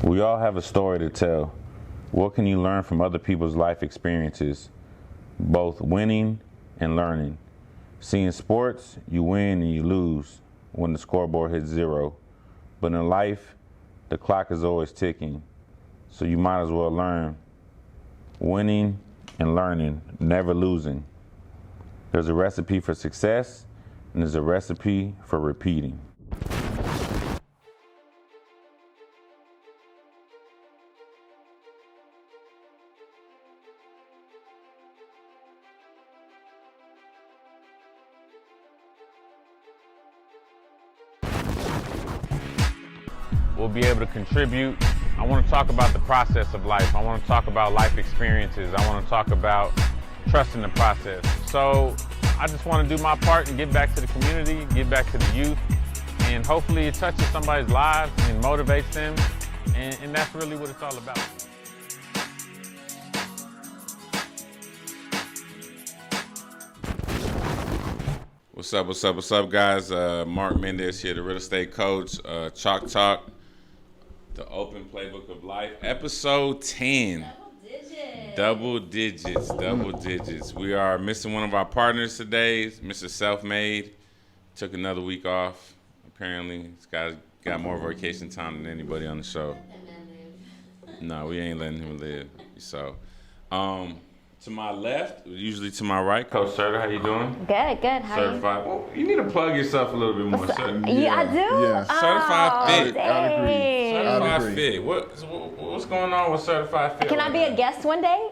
We all have a story to tell. What can you learn from other people's life experiences, both winning and learning? See, in sports, you win and you lose when the scoreboard hits 0. But in life, the clock is always ticking. So you might as well learn. Winning and learning, never losing. There's a recipe for success, and there's a recipe for repeating. We'll be able to contribute. I want to talk about the process of life. I want to talk about life experiences. I want to talk about trusting the process. So I just want to do my part and give back to the community, give back to the youth, and hopefully it touches somebody's lives and motivates them. And that's really what it's all about. What's up, guys? Mark Mendez here, the real estate coach, Chalk Talk. The Open Playbook of Life, episode 10. Double digits. We are missing one of our partners today, Mr. Self-Made. Took another week off. Apparently, this guy's got more vacation time than anybody on the show. No, we ain't letting him live. So, to my left, usually to my right, Coach Serta, how you doing? Good. How are you? Certified. Well, you need to plug yourself a little bit more. Yeah, I do? Yeah. Certified fit. Dang. Certified fit. What's going on with certified fit? Can I be a guest one day?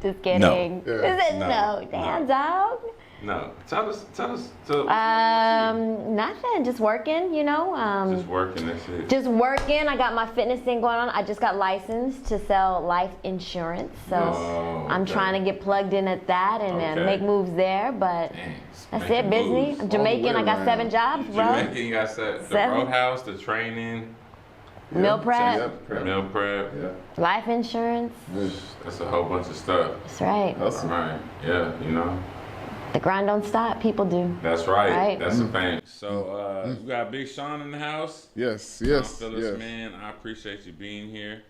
Just kidding. No. Is it no? Damn, dog. No. Tell us. Nothing. Just working, Just working, that's it. Just working. I got my fitness thing going on. I just got licensed to sell life insurance. So I'm trying to get plugged in at that and make moves there. But that's it, busy. I'm Jamaican. I got 7 jobs, bro. Jamaican, you got the roadhouse, the training. Meal prep. Meal prep. Yeah. Life insurance. That's a whole bunch of stuff. That's right. Awesome. Right. Yeah, The grind don't stop. People do. That's right. That's a thing. So we got Big Shawn in the house. Yes. Phyllis, man, I appreciate you being here.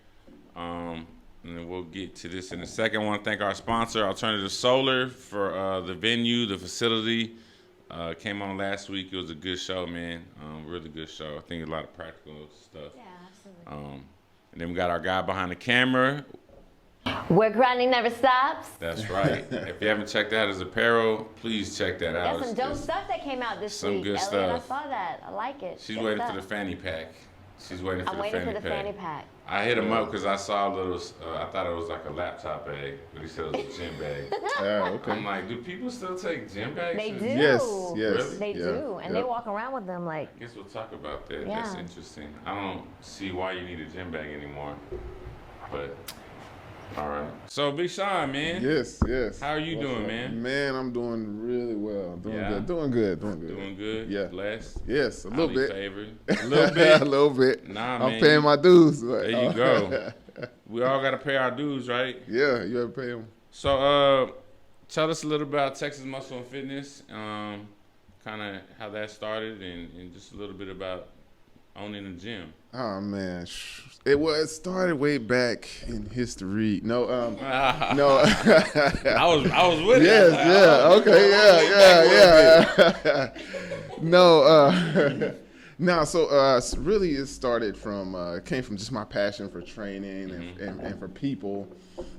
And then we'll get to this in a second. I want to thank our sponsor, Alternative Solar, for the venue, the facility. Came on last week. It was a good show, man. Really good show. I think a lot of practical stuff. Yeah, absolutely. And then we got our guy behind the camera. Where grinding never stops. That's right. If you haven't checked out his apparel, please check that out. Got some dope stuff that came out this some week. good Elliot, stuff. I saw that. I like it. She's Good waiting stuff. for the fanny pack. I'm waiting for the fanny pack. I hit him up because I saw a little, I thought it was like a laptop bag, but he said it was a gym bag. Okay. I'm like, do people still take gym bags? They do. Yes. Really? They do. And they walk around with them like. I guess we'll talk about that. Yeah. That's interesting. I don't see why you need a gym bag anymore. But, all right. So, Big Shawn, man. Yes. How are you doing, man? Man, I'm doing really well. Doing good. Yeah. Blessed. Yes, a little Highly bit. favored. A little bit. A little bit. Nah, man. I'm paying my dues. There you go. We all got to pay our dues, right? Yeah, you have to pay them. So, tell us a little about Texas Muscle and Fitness, kind of how that started, and just a little bit about owning a gym. Oh man, it started way back in history. No. I was with Yes, it. yeah, No, no. So really, it started from came from just my passion for training and for people,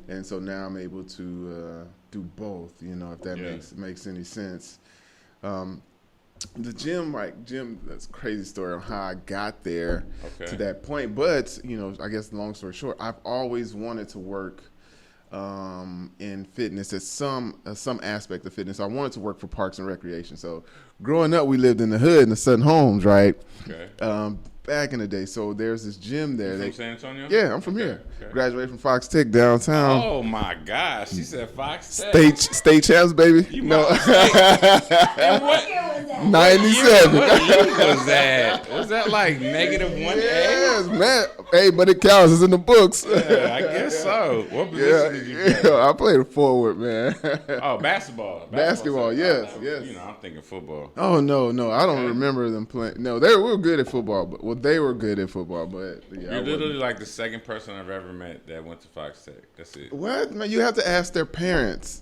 and so now I'm able to do both. If that makes any sense. The gym, that's a crazy story on how I got there to that point. But, I guess long story short, I've always wanted to work in fitness at some aspect of fitness. I wanted to work for Parks and Recreation. So growing up, we lived in the hood in the Sutton Homes, right? Okay. Back in the day. So there's this gym there. You from San Antonio? Yeah, I'm from here. Okay. Graduated from Fox Tech downtown. Oh, my gosh. She said Fox Tech. State champs, baby. You know. And what? 97. What year was that? Was that like -1A? Yes, man. Hey, but it counts. It's in the books. Yeah, I guess so. What position did you play? I played forward, man. Oh, basketball. Basketball, yes. I'm thinking football. Oh, no. I don't remember them playing. No, we were good at football, but Well, they were good at football, but yeah, You're literally like the second person I've ever met that went to Fox Tech. That's it. What? Man, you have to ask their parents.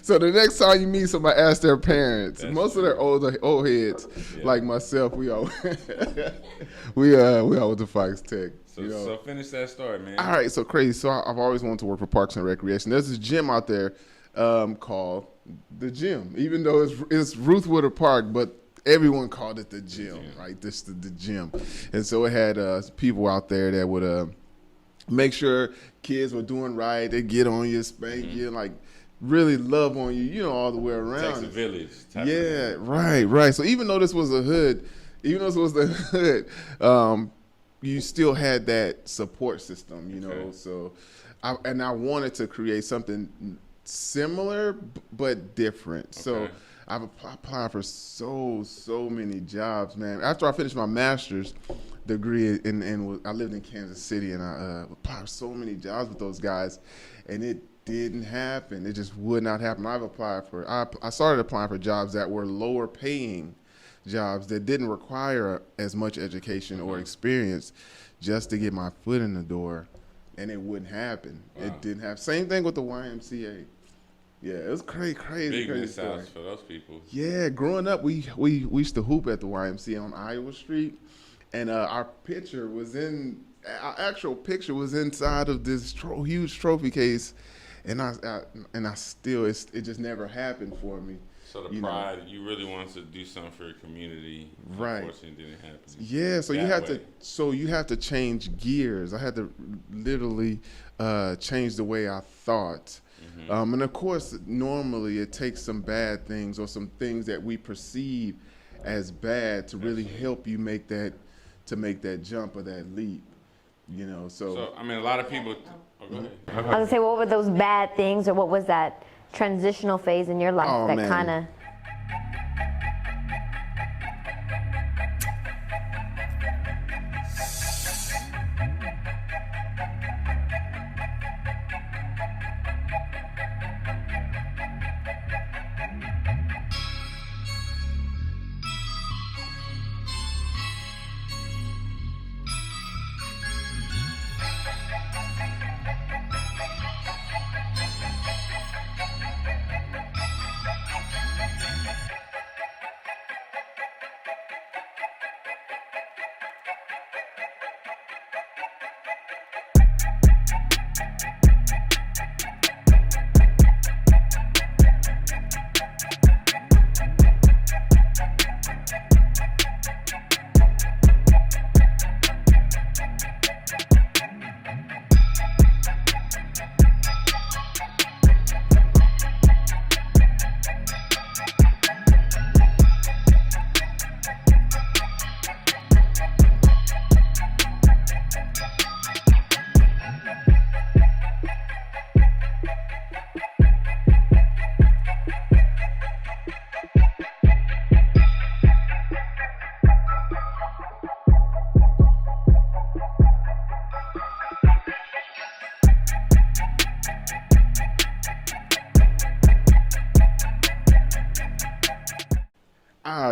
So the next time you meet somebody, ask their parents. That's Most true. of their old heads, Yeah. like myself, we all we all went to Fox Tech. So finish that story, man. All right, so crazy. So I've always wanted to work for Parks and Recreation. There's this gym out there called the Gym, even though it's Ruth Woodard Park, but everyone called it the gym, right? This the gym. And so it had people out there that would make sure kids were doing right. They get on you, spank you, like really love on you, all the way around. Takes a village. Yeah, right. So even though this was a hood, you still had that support system, Okay. So I wanted to create something similar but different. So Okay. I've applied for so many jobs, man. After I finished my master's degree and I lived in Kansas City, and I applied for so many jobs with those guys, and it didn't happen. It just would not happen. I started applying for jobs that were lower paying jobs that didn't require as much education or experience just to get my foot in the door, and it wouldn't happen. Wow. It didn't happen. Same thing with the YMCA. Yeah, it was crazy Big story. miss outs for those people. Yeah, growing up, we used to hoop at the YMCA on Iowa Street, and our actual picture was inside of this huge trophy case, and I still it just never happened for me. So the pride, you really wanted to do something for your community. Right. Unfortunately, it didn't happen. Yeah, so you have to change gears. I had to literally change the way I thought. And of course, normally it takes some bad things or some things that we perceive as bad to really help you make that jump or that leap. So I mean, a lot of people. Oh, go ahead. I was gonna say, what were those bad things, or what was that transitional phase in your life that man. kind of?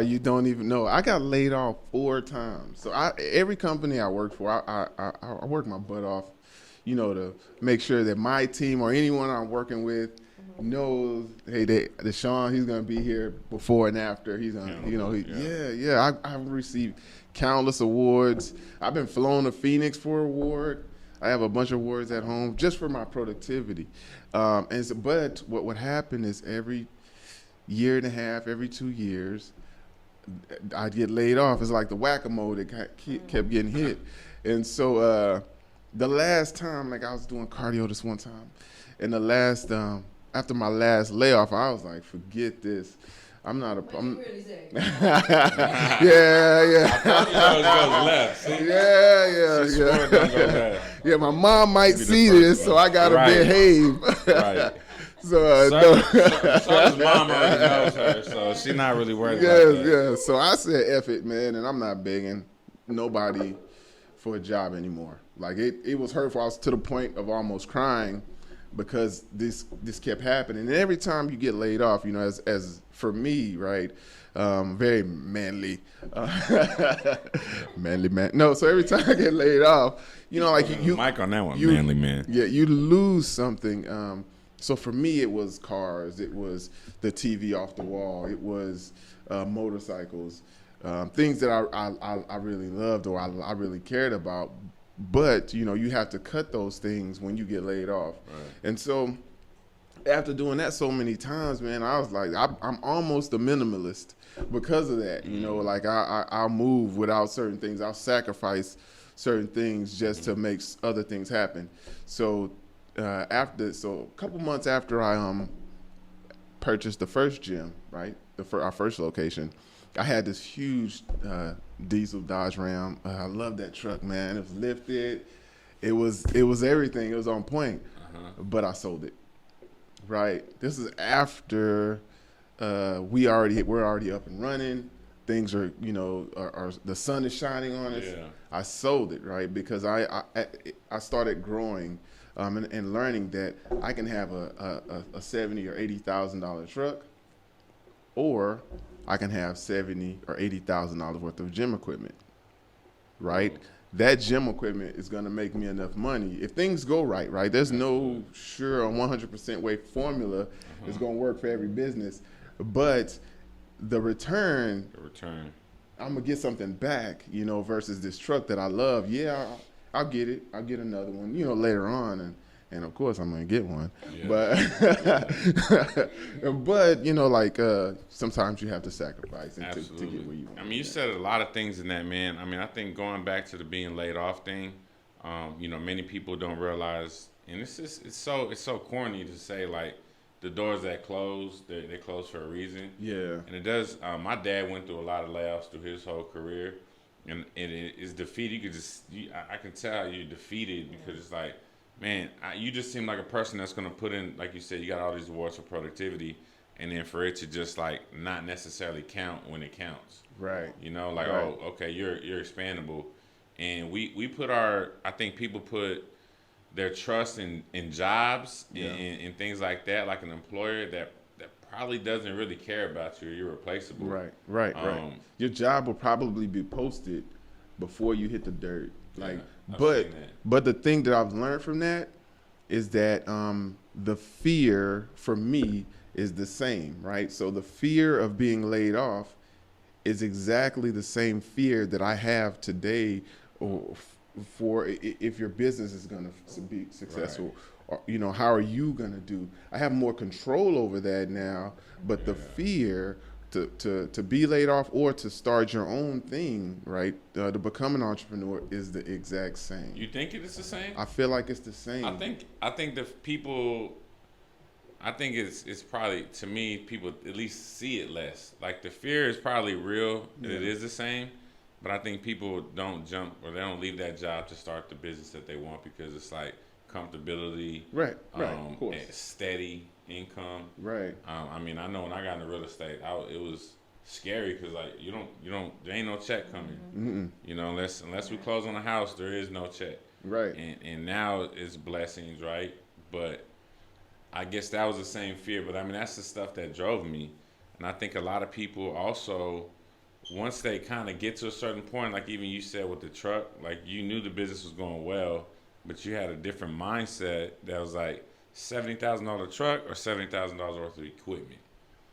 You don't even know. I got laid off 4 times. So every company I worked for, I worked my butt off, to make sure that my team or anyone I'm working with knows, hey, the Shawn, he's gonna be here before and after. He's gonna, I've received countless awards. I've been flown to Phoenix for an award. I have a bunch of awards at home just for my productivity. But what happened is every year and a half, every 2 years, I'd get laid off. It's like the whack-a-mole that kept getting hit. And so the last time, I was doing cardio this one time, and after my last layoff, I was like, forget this. I'm not a. I'm, really say? yeah. Goes left. See? Yeah. Yeah, my mom might see this, so I gotta behave. Right. So Shawns' mom already knows her, so she's not really worried about that. Yeah. So I said, F it, man, and I'm not begging nobody for a job anymore. Like it was hurtful. I was to the point of almost crying because this kept happening. And every time you get laid off, you know, as for me, right, very manly, manly man. No, so every time I get laid off, you know, like you Mike on that one, manly man. Yeah, you lose something. So for me, it was cars, it was the TV off the wall, it was motorcycles, things that I really loved or I really cared about. But, you know, you have to cut those things when you get laid off. Right. And so after doing that so many times, man, I was like, I'm almost a minimalist because of that. You know, like I'll move without certain things. I'll sacrifice certain things just to make other things happen. So a couple months after I purchased the first gym, right, our first location, I had this huge diesel Dodge Ram. I love that truck, man. It was lifted. It was everything. It was on point. But I sold it. Right. This is after we're already up and running. Things are, you know, are the sun is shining on us. Yeah. I sold it, right, because I started growing and learning that I can have a $70,000 or $80,000 truck, or I can have $70,000 or $80,000 worth of gym equipment, right? That gym equipment is going to make me enough money if things go right? There's no sure 100% way formula is going to work for every business, but the return, I'm gonna get something back, you know, versus this truck that I love. Yeah, I'll get it. I'll get another one, you know, later on, and of course I'm gonna get one. Yeah. But you know, like sometimes you have to sacrifice to get where you want. I mean, you said a lot of things in that, man. I mean, I think going back to the being laid off thing, you know, many people don't realize, and it's so corny to say, like, the doors that close, they close for a reason. Yeah. And it does. My dad went through a lot of layoffs through his whole career, and it is defeated. You could just, I can tell you're defeated because it's like, man, you just seem like a person that's gonna put in, like you said, you got all these awards for productivity, and then for it to just like not necessarily count when it counts. Right. You know, like, oh, okay, you're expandable, and we put I think people put their trust in jobs and things like that, like an employer that probably doesn't really care about you. You're replaceable. Right. Your job will probably be posted before you hit the dirt. Like, but the thing that I've learned from that is that the fear for me is the same, right? So the fear of being laid off is exactly the same fear that I have today, or for if your business is going to be successful, or, you know, how are you going to do? I have more control over that now, but the fear to be laid off or to start your own thing, right, to become an entrepreneur is the exact same. You think it is the same? I feel like it's the same. I think the people, I think it's probably, to me, people at least see it less. Like, the fear is probably real, and it is the same. But I think people don't jump, or they don't leave that job to start the business that they want, because it's like comfortability, of course, steady income, I mean, I know when I got into real estate, it was scary because, like, you don't, there ain't no check coming, you know, unless we close on a house, there is no check, and now it's blessings, right? But I guess that was the same fear. But I mean, that's the stuff that drove me, and I think a lot of people also, once they kind of get to a certain point, like even you said with the truck, like, you knew the business was going well, but you had a different mindset that was like $70,000 truck or $70,000 worth of equipment.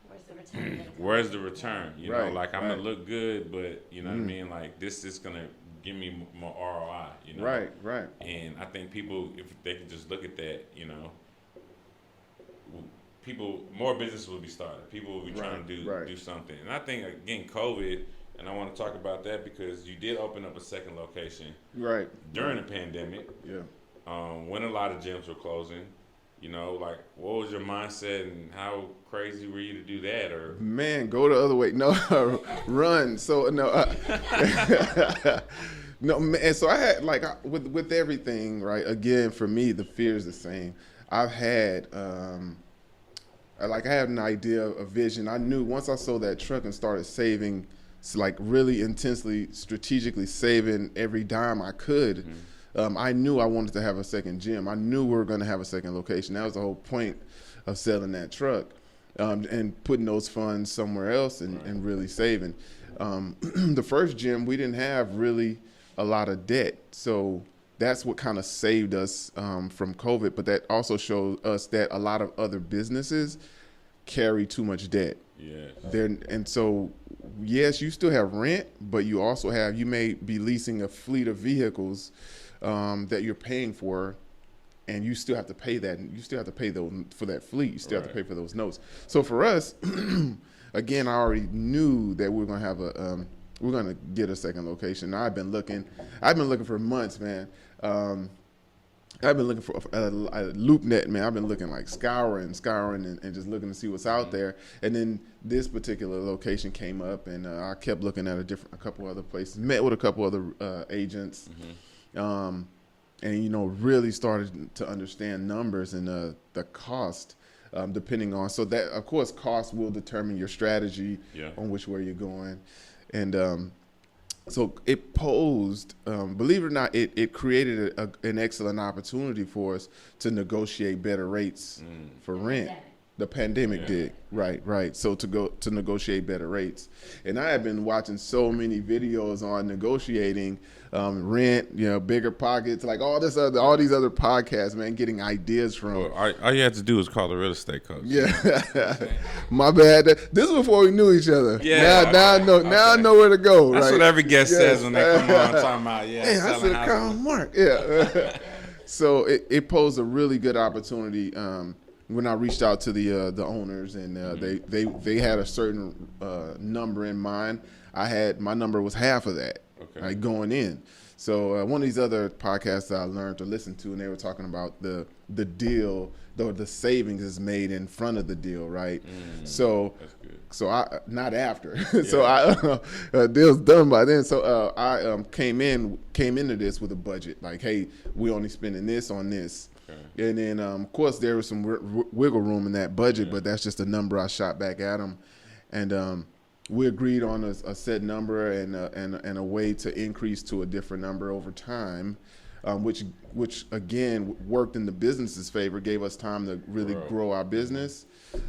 Where's the return? Where's the return? You know, like, I'm gonna look good, but you know what I mean? Like, this is gonna give me more ROI. You know? Right. And I think people, if they could just look at that, you know, more business will be started. People will be trying to do something. And I think, again, COVID, and I want to talk about that because you did open up a second location during the pandemic. When a lot of gyms were closing. You know, like, what was your mindset and how crazy were you to do that? Or, man, go the other way. No, run. So no, no, man. So I had, like, with everything, right? Again, for me, the fear is the same. I've had, I had an idea, a vision. I knew once I sold that truck and started saving, like, really intensely, strategically saving every dime I could. I knew I wanted to have a second gym. I knew we were going to have a second location. That was the whole point of selling that truck, and putting those funds somewhere else and really saving. The first gym, we didn't have really a lot of debt. So that's what kind of saved us from COVID. But that also showed us that a lot of other businesses carry too much debt. Yeah. And so, yes, you still have rent, but you also you may be leasing a fleet of vehicles that you're paying for, and you still have to pay that. You still have to pay those for that fleet. You still have to pay for those notes. So for us, again, I already knew that we were gonna have we're gonna get a second location. Now, I've been looking for months, man. I've been looking for a LoopNet, man. I've been looking like scouring and just looking to see what's out there. And then this particular location came up, and I kept looking at a couple other places, met with a couple other agents, and really started to understand numbers and the cost, depending on. So that, of course, cost will determine your strategy on which way you're going, and so it posed, believe it or not, it created an excellent opportunity for us to negotiate better rates for rent. The pandemic did, right. So to negotiate better rates, and I have been watching so many videos on negotiating rent, bigger pockets, like all these other podcasts, man, getting ideas from. Well, all you had to do was call the real estate coach. Yeah, my bad. This is before we knew each other. Yeah, now I know. Okay. Now I know where to go. That's right? what every guest says when they come on talking about Hey, I should have called Mark. Yeah. So it posed a really good opportunity. When I reached out to the owners, and they had a certain number in mind. My number was half of that, right, going in. So one of these other podcasts I learned to listen to, and they were talking about the deal, the savings is made in front of the deal, right? So That's good. So I not after. So I deal's done by then. So I came into this with a budget, like, hey, we only spending this on this. And then, of course, there was some wiggle room in that budget, but that's just a number I shot back at them. And we agreed on a set number and a way to increase to a different number over time, which again worked in the business's favor, gave us time to really grow our business,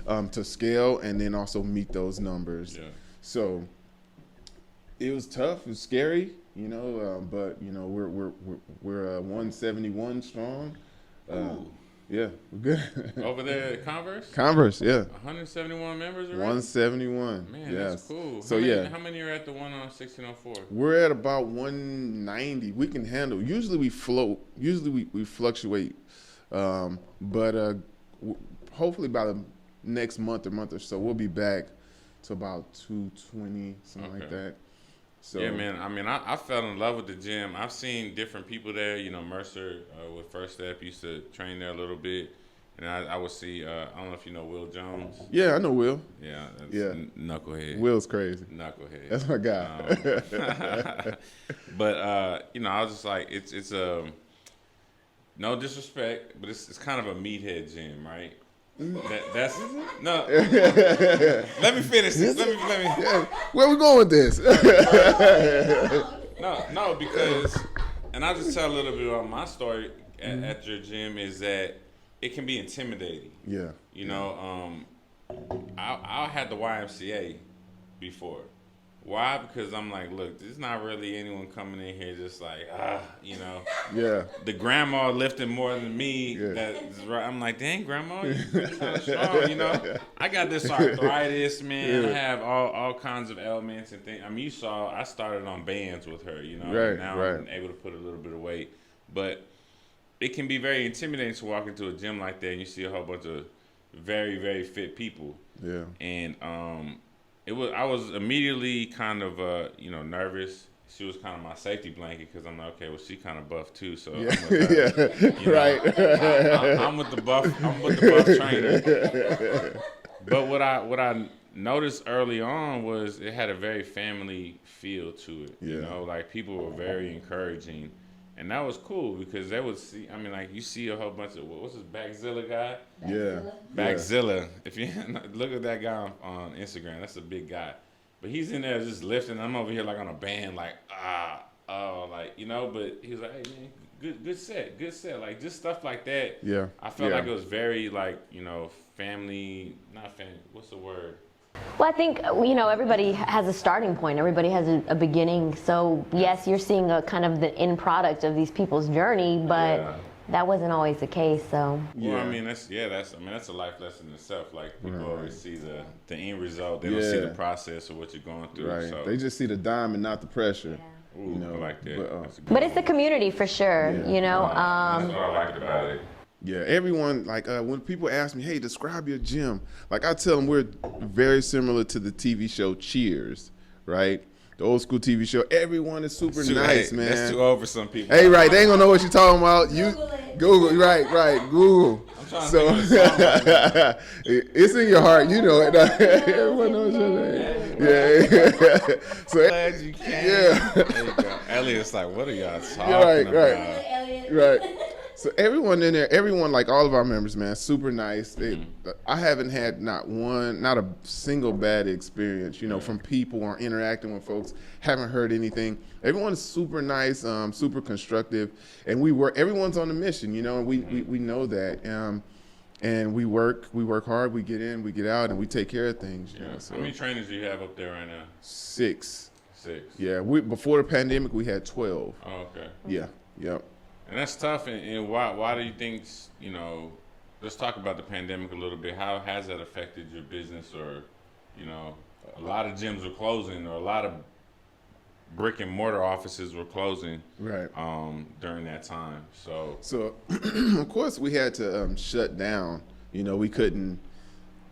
to scale, and then also meet those numbers. Yeah. So it was tough, it was scary, but we're 171 strong. Yeah, we're good. Over there at Converse? Converse, yeah. 171 members already? 171. Man, yes. That's cool. So how many are at the one on 1604? We're at about 190. We can handle. Usually we float. Usually we fluctuate. But hopefully by the next month or so, we'll be back to about 220, something like that. So, yeah, man. I mean, I fell in love with the gym. I've seen different people there. Mercer with First Step used to train there a little bit. And I would see, I don't know if you know Will Jones. Yeah, I know Will. Yeah, that's knucklehead. Will's crazy. Knucklehead. That's my guy. But, I was just like, it's no disrespect, but it's kind of a meathead gym, right? That's no. Let me finish this. Let me. Yeah. Where we going with this? No, because, and I'll just tell a little bit about my story at your gym is that it can be intimidating. Yeah. I had the YMCA before. Why? Because I'm like, look, there's not really anyone coming in here just like, Yeah. The grandma lifting more than me. Yeah. That's right. I'm like, dang, grandma, you're kind of strong, I got this arthritis, man. Yeah. I have all kinds of ailments and things. I mean, you saw, I started on bands with her, Right, now I'm able to put a little bit of weight. But it can be very intimidating to walk into a gym like that and you see a whole bunch of very, very fit people. Yeah. And I was immediately kind of nervous. She was kind of my safety blanket because I'm like, okay, well, she kind of buff too, so I'm with her. Right. I'm with the buff trainer. But what I noticed early on was it had a very family feel to it. Yeah. Like people were very encouraging. And that was cool because they would see, I mean, like you see a whole bunch of, what's this Backzilla guy? Yeah. Backzilla. If you look at that guy on Instagram, that's a big guy. But he's in there just lifting. I'm over here like on a band, like, you know, but he was like, hey man, good set, like just stuff like that. Yeah, I felt like it was very like, you know, family, not family. What's the word? Well, I think, you know, everybody has a starting point. Everybody has a beginning. So, yes, you're seeing a kind of the end product of these people's journey, but that wasn't always the case. So, well, I mean, that's a life lesson in itself. Like people always see the end result. They don't see the process of what you're going through. Right. So. They just see the diamond, not the pressure. Yeah. Ooh, you know, I like that. But it's the community for sure. Yeah. You know. That's what I liked about it. Yeah, everyone, like when people ask me, hey, describe your gym, like I tell them we're very similar to the TV show Cheers, right? The old school TV show. Everyone is super nice, man. That's too old for some people. Hey, right, they ain't gonna know what you're talking about. You Google, right, Google. I'm trying to think of the song. It's in your heart, you know it. Everyone knows your name. Yeah. So Glad you came. Yeah. There you go. Elliot's like, what are y'all talking about? Right. So everyone in there, everyone, like all of our members, man, super nice. I haven't had not a single bad experience, you know, from people or interacting with folks. Haven't heard anything. Everyone's super nice, super constructive, and everyone's on a mission, you know, and we know that. And we work hard, we get in, we get out, and we take care of things. You know, so. How many trainers do you have up there right now? 6. 6. Yeah, before the pandemic, we had 12. Oh, okay. Yeah, yep. And that's tough. And why do you think, you know, let's talk about the pandemic a little bit. How has that affected your business? Or, you know, a lot of gyms were closing, or a lot of brick and mortar offices were closing during that time. So of course we had to shut down. You know, we couldn't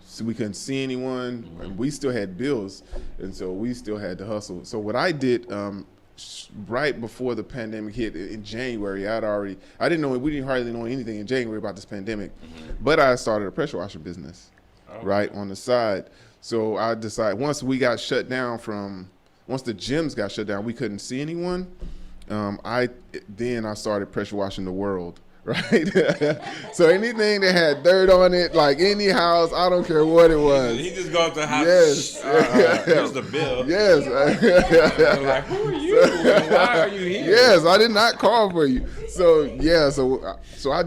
see anyone. And we still had bills, and so we still had to hustle. So what I did right before the pandemic hit in January, we didn't hardly know anything in January about this pandemic, but I started a pressure washer business right on the side. So I decided once the gyms got shut down, we couldn't see anyone. I started pressure washing the world. Right, so anything that had dirt on it, like any house, I don't care what it was. He just go up to the house. Yes, here's the bill. Yes, like, who are you? Why are you here? Yes, I did not call for you. So I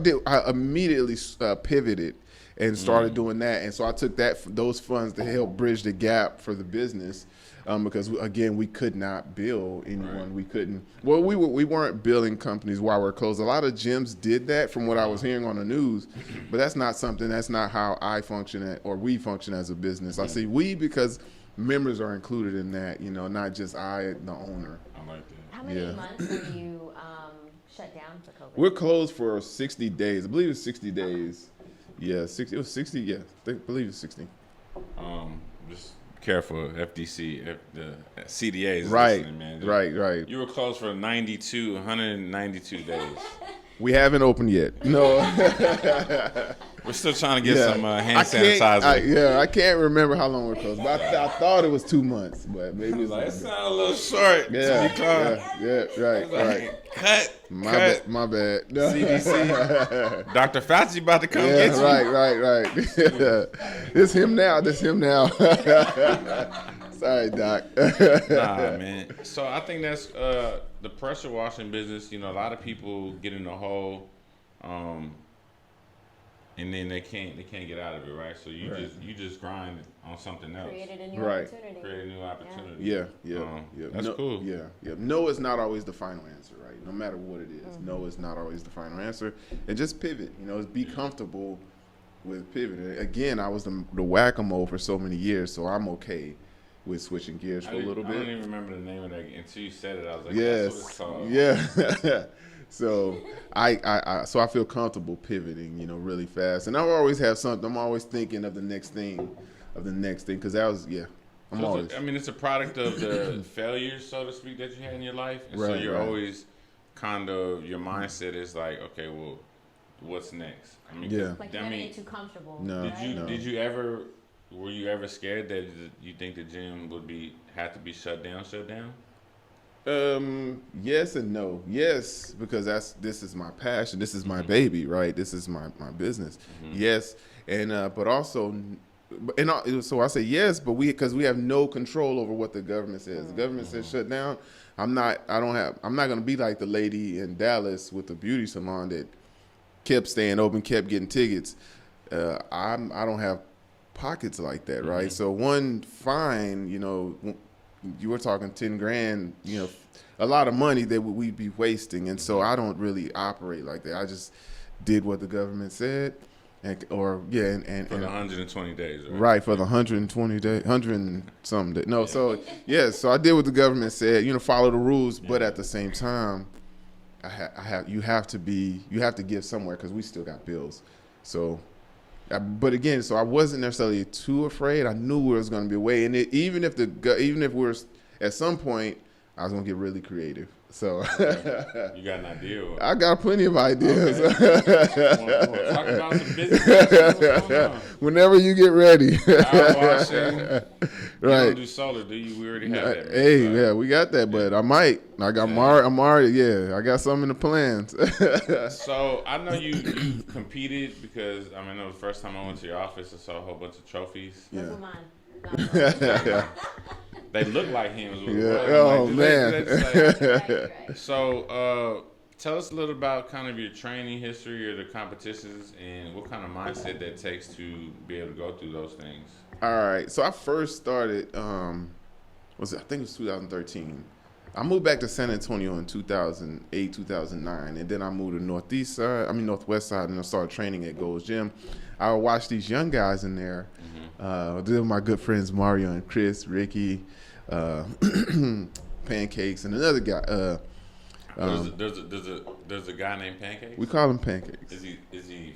immediately pivoted and started doing that, and so I took those funds to help bridge the gap for the business. Because again, we could not bill anyone. Right. We couldn't. Well, we weren't billing companies while we're closed. A lot of gyms did that, from what I was hearing on the news, but that's not how I function or we function as a business. I say we because members are included in that. You know, not just the owner. I like that. How many months were you shut down for COVID? We're closed for 60 days. I believe it's 60 days. Yeah, 60. It was 60. Yeah, I believe it's 60. Just. Careful, FDC, the CDA is right, listening, man. Right. You were closed for 192 days. We haven't opened yet. No. We're still trying to get some hand sanitizer. I can't remember how long we're closed, but I thought it was 2 months, but maybe it's it sounded a little short. Right. Cut. My bad. No. CDC. Dr. Fauci about to come get you. Right. It's him now. Sorry, Doc. Nah, man. So I think that's the pressure washing business. You know, a lot of people get in a hole, and then they can't get out of it, right? So you just grind on something else. Create a new opportunity. Create a new opportunity. Yeah. That's cool. Yeah. No is not always the final answer, right? No matter what it is, no is not always the final answer. And just pivot. You know, be comfortable with pivoting. Again, I was the whack-a-mole for so many years, so I'm okay with switching gears for a little bit. I don't even remember the name of that until you said it. I was like, yes, that's what it's called. Yeah. So I feel comfortable pivoting, you know, really fast. And I always have something. I'm always thinking of the next thing, because that was it's a product of the failures, so to speak, that you had in your life. And so you're always kind of, your mindset is like, okay, well, what's next? I mean, get too comfortable. No. Were you ever scared that you think the gym had to be shut down? Yes and no. Yes, because this is my passion. This is my baby, right? This is my business. Yes, and but also so I say yes, but because we have no control over what the government says. The government says shut down. I'm not going to be like the lady in Dallas with the beauty salon that kept staying open, kept getting tickets. I don't have pockets like that, right? Mm-hmm. So one fine, you were talking 10 grand, a lot of money that we'd be wasting. And so I don't really operate like that. I just did what the government said. For the 120 days, right? Right, for the 120 days, 100 and something days. No, so I did what the government said, follow the rules, but at the same time, you have to give somewhere because we still got bills. So, but again, so I wasn't necessarily too afraid. I knew there was going to be a way, and even if we're at some point, I was going to get really creative. So you got an idea? I got plenty of ideas. Okay. Talk about some business. Whenever you get ready. Power washing. Right. You don't do solar, do you? We already have that. Hey, yeah, we got that, but I might. I got I'm already. Yeah, I got some in the plans. So I know you competed because I know the first time I went to your office, I saw a whole bunch of trophies. Yeah. Those are mine. They look like him. Oh, man. Right. So tell us a little about kind of your training history or the competitions and what kind of mindset that takes to be able to go through those things. All right. So I first started, I think it was 2013. I moved back to San Antonio in 2008, 2009, and then I moved to Northwest side, and I started training at Gold's Gym. I would watch these young guys in there. They were my good friends Mario and Chris, Ricky, Pancakes, and another guy. There's a guy named Pancakes. We call him Pancakes. Is he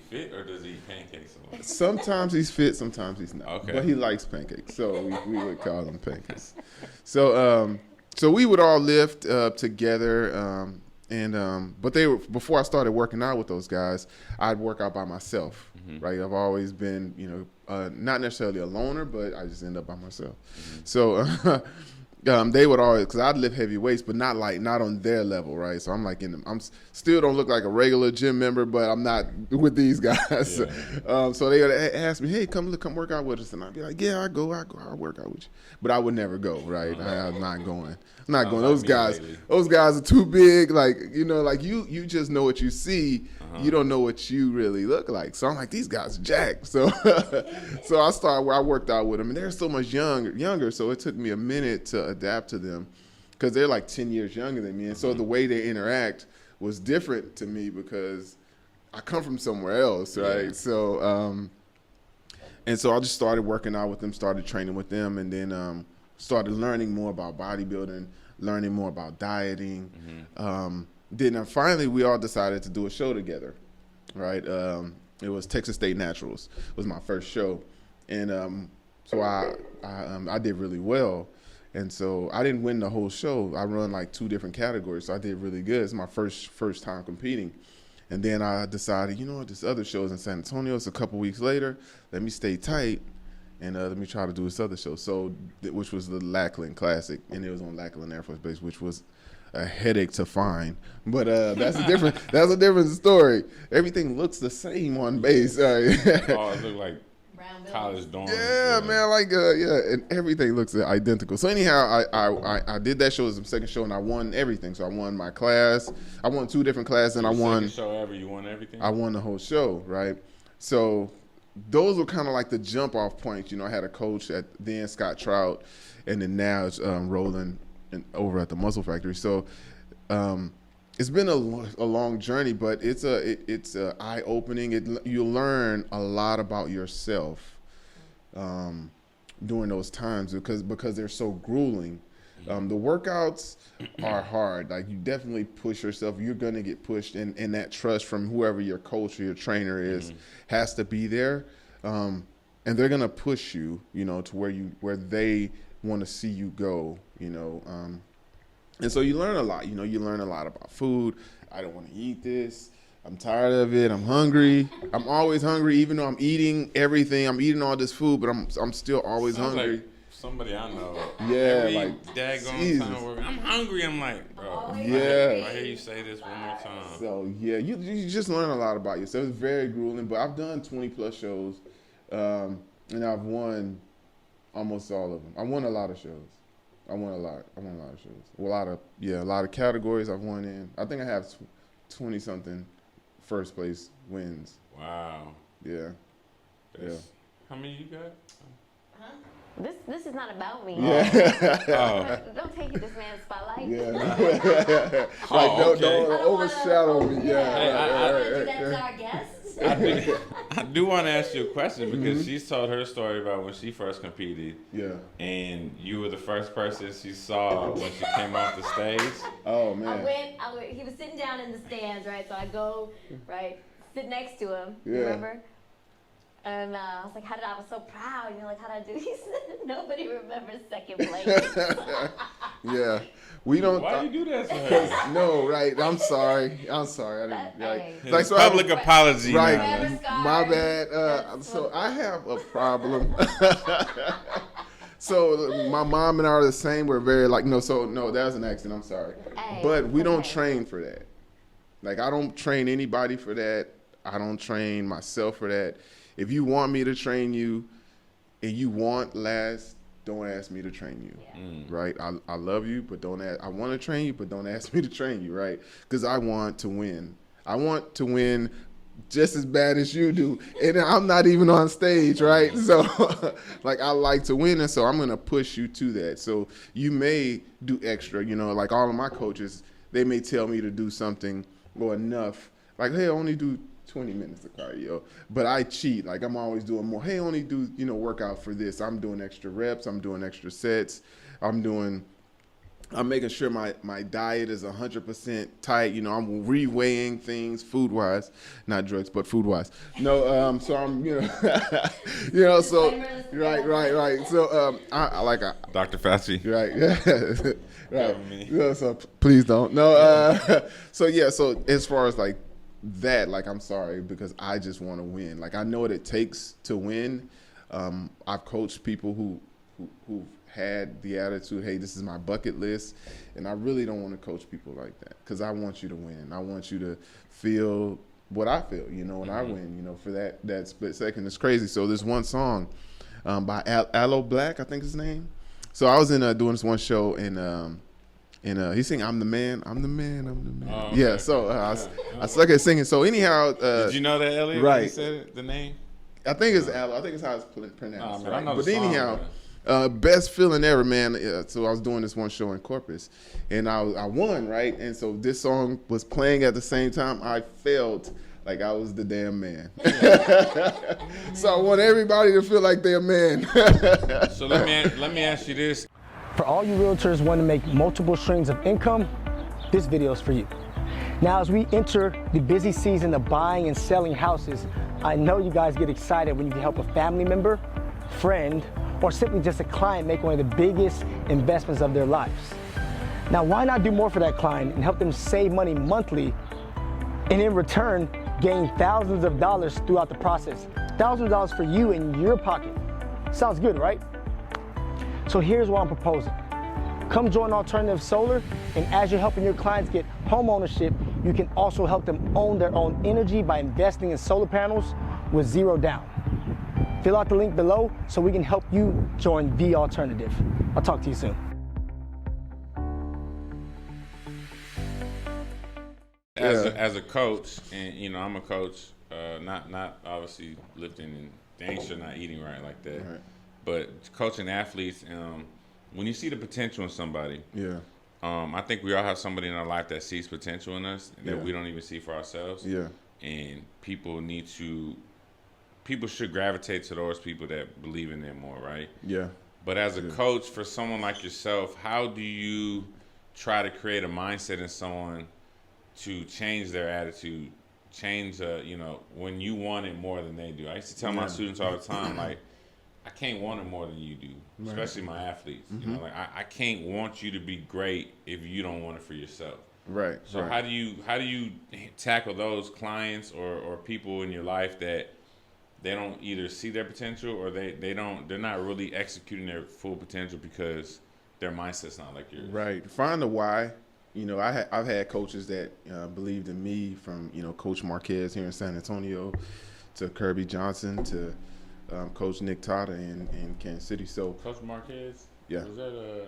fit or does he eat pancakes a lot? Sometimes he's fit, sometimes he's not. Okay. But he likes pancakes, so we would call him Pancakes. So we would all lift together. But before I started working out with those guys, I'd work out by myself, right? I've always been, not necessarily a loner, but I just end up by myself. So they would always, because I'd lift heavy weights, but not on their level, right? So I'm like I'm still don't look like a regular gym member, but I'm not with these guys. Yeah. So they would ask me, hey, come work out with us, and I'd be like, yeah, I'll work out with you, but I would never go, right? I'm not going. Those guys are too big. Like, you just know what you see. You don't know what you really look like. So I'm like, these guys are jacked. So I worked out with them, and they're so much younger. So it took me a minute to adapt to them because they're like 10 years younger than me. And so the way they interact was different to me because I come from somewhere else, right? Yeah. So, and so I just started working out with them, started training with them, and then started learning more about bodybuilding, learning more about dieting. Then finally we all decided to do a show together, right? It was Texas State Naturals. It was my first show. And so I did really well. And so I didn't win the whole show. I run like 2 different categories, so I did really good. It's my first time competing. And then I decided, this other show is in San Antonio. It's a couple weeks later. Let me stay tight. And let me try to do this other show. So, which was the Lackland Classic, and it was on Lackland Air Force Base, which was a headache to find. But that's a different story. Everything looks the same on base. It looked like college dorms. Yeah, man, and everything looks identical. So anyhow, I did that show. It was the second show, and I won everything. So I won my class. I won 2 different classes, and I won. Second show ever, you won everything. I won the whole show, right? So those were kind of like the jump off points. I had a coach at then Scott Trout, and then now it's Roland over at the Muscle Factory. So it's been a long journey, but it's eye opening. You learn a lot about yourself during those times because they're so grueling. The workouts are hard. Like, you definitely push yourself. You're going to get pushed, and that trust from whoever your coach or your trainer is has to be there. And they're going to push you, to where they want to see you go, And so you learn a lot. You learn a lot about food. I don't want to eat this. I'm tired of it. I'm hungry. I'm always hungry, even though I'm eating everything. I'm eating all this food, but I'm still always hungry. Like somebody I know. Yeah, daggone time working. I'm hungry. I'm like, bro. Yeah. I hear you say this one more time. So yeah, you just learn a lot about yourself. It's very grueling, but I've done 20 plus shows. And I've won almost all of them. I won a lot of shows. I won a lot of shows. Well, a lot of categories I've won in. I think I have 20 something first place wins. Wow. Yeah. How many you got? This is not about me. Yeah. Don't take this man's spotlight. Yeah. Okay. Don't overshadow me. I do that to our guests. I do want to ask you a question because she's told her story about when she first competed. Yeah. And you were the first person she saw when she came off the stage. Oh man. I went. He was sitting down in the stands, right? So I go, right, sit next to him. Yeah. Remember? And I was like, I was so proud. You know, like, how did I do? He said, nobody remembers second place. Yeah. We don't. Why you do that to her? No, right. I'm sorry. I didn't. Like, so public apology. Right. Now. My bad. So I have a problem. So my mom and I are the same. We're very like, no, that was an accident. I'm sorry. But we don't train for that. Like, I don't train anybody for that. I don't train myself for that. If you want me to train you and you want last, don't ask me to train you, right? I love you, but don't ask. I want to train you, but don't ask me to train you, right? Because I want to win. I want to win just as bad as you do, and I'm not even on stage, right? So, like, I like to win, and so I'm going to push you to that. So you may do extra, you know, like all of my coaches, they may tell me to do something or enough, like, hey, only do 20 minutes of cardio, but I cheat. Like, I'm always doing more. Hey, only do, workout for this. I'm doing extra reps. I'm doing extra sets. I'm making sure my diet is 100% tight. I'm reweighing things food-wise, not drugs, but food-wise. No, so I'm, so, right. So, I Dr. Fauci. Right. Right. Yeah, so please don't. No, so as far as like, that, like, I'm sorry, because I just want to win. Like, I know what it takes to win. I've coached people who've had the attitude, hey, this is my bucket list, and I really don't want to coach people like that because I want you to win. I want you to feel what I feel, when I win, for that split second. It's crazy. So there's one song by Aloe Black, I think his name. So I was in doing this one show, and he's singing, I'm the man. Oh, okay. Yeah, so I suck at singing. So anyhow. Did you know that, Elliot, right. when he said it, the name? I think it's Aloe. I think it's how it's pronounced. Man, right? I know but the song, anyhow, best feeling ever, man. So I was doing this one show in Corpus, and I won, right? And so this song was playing at the same time. I felt like I was the damn man. So I want everybody to feel like they're a man. So let me ask you this. For all you realtors wanting to make multiple streams of income, this video is for you. Now, as we enter the busy season of buying and selling houses, I know you guys get excited when you can help a family member, friend, or simply just a client make one of the biggest investments of their lives. Now, why not do more for that client and help them save money monthly, and in return, gain thousands of dollars throughout the process? Thousands of dollars for you in your pocket. Sounds good, right? So here's what I'm proposing. Come join Alternative Solar, and as you're helping your clients get home ownership, you can also help them own their own energy by investing in solar panels with zero down. Fill out the link below so we can help you join the alternative. I'll talk to you soon. As a coach, and I'm a coach, not obviously lifting and dang sure not eating right like that. Right. But coaching athletes, when you see the potential in somebody, I think we all have somebody in our life that sees potential in us that we don't even see for ourselves. Yeah. And people should gravitate to those people that believe in them more, right? Yeah. But as a coach, for someone like yourself, how do you try to create a mindset in someone to change their attitude, change, when you want it more than they do? I used to tell my students all the time, like, I can't want it more than you do, especially my athletes. Mm-hmm. I can't want you to be great if you don't want it for yourself. Right. So how do you tackle those clients or people in your life that they don't either see their potential or they're not really executing their full potential because their mindset's not like yours? Right. Find the why. I've had coaches that believed in me, from Coach Marquez here in San Antonio to Kirby Johnson to Coach Nick Tata in Kansas City. So Coach Marquez. Yeah. Was that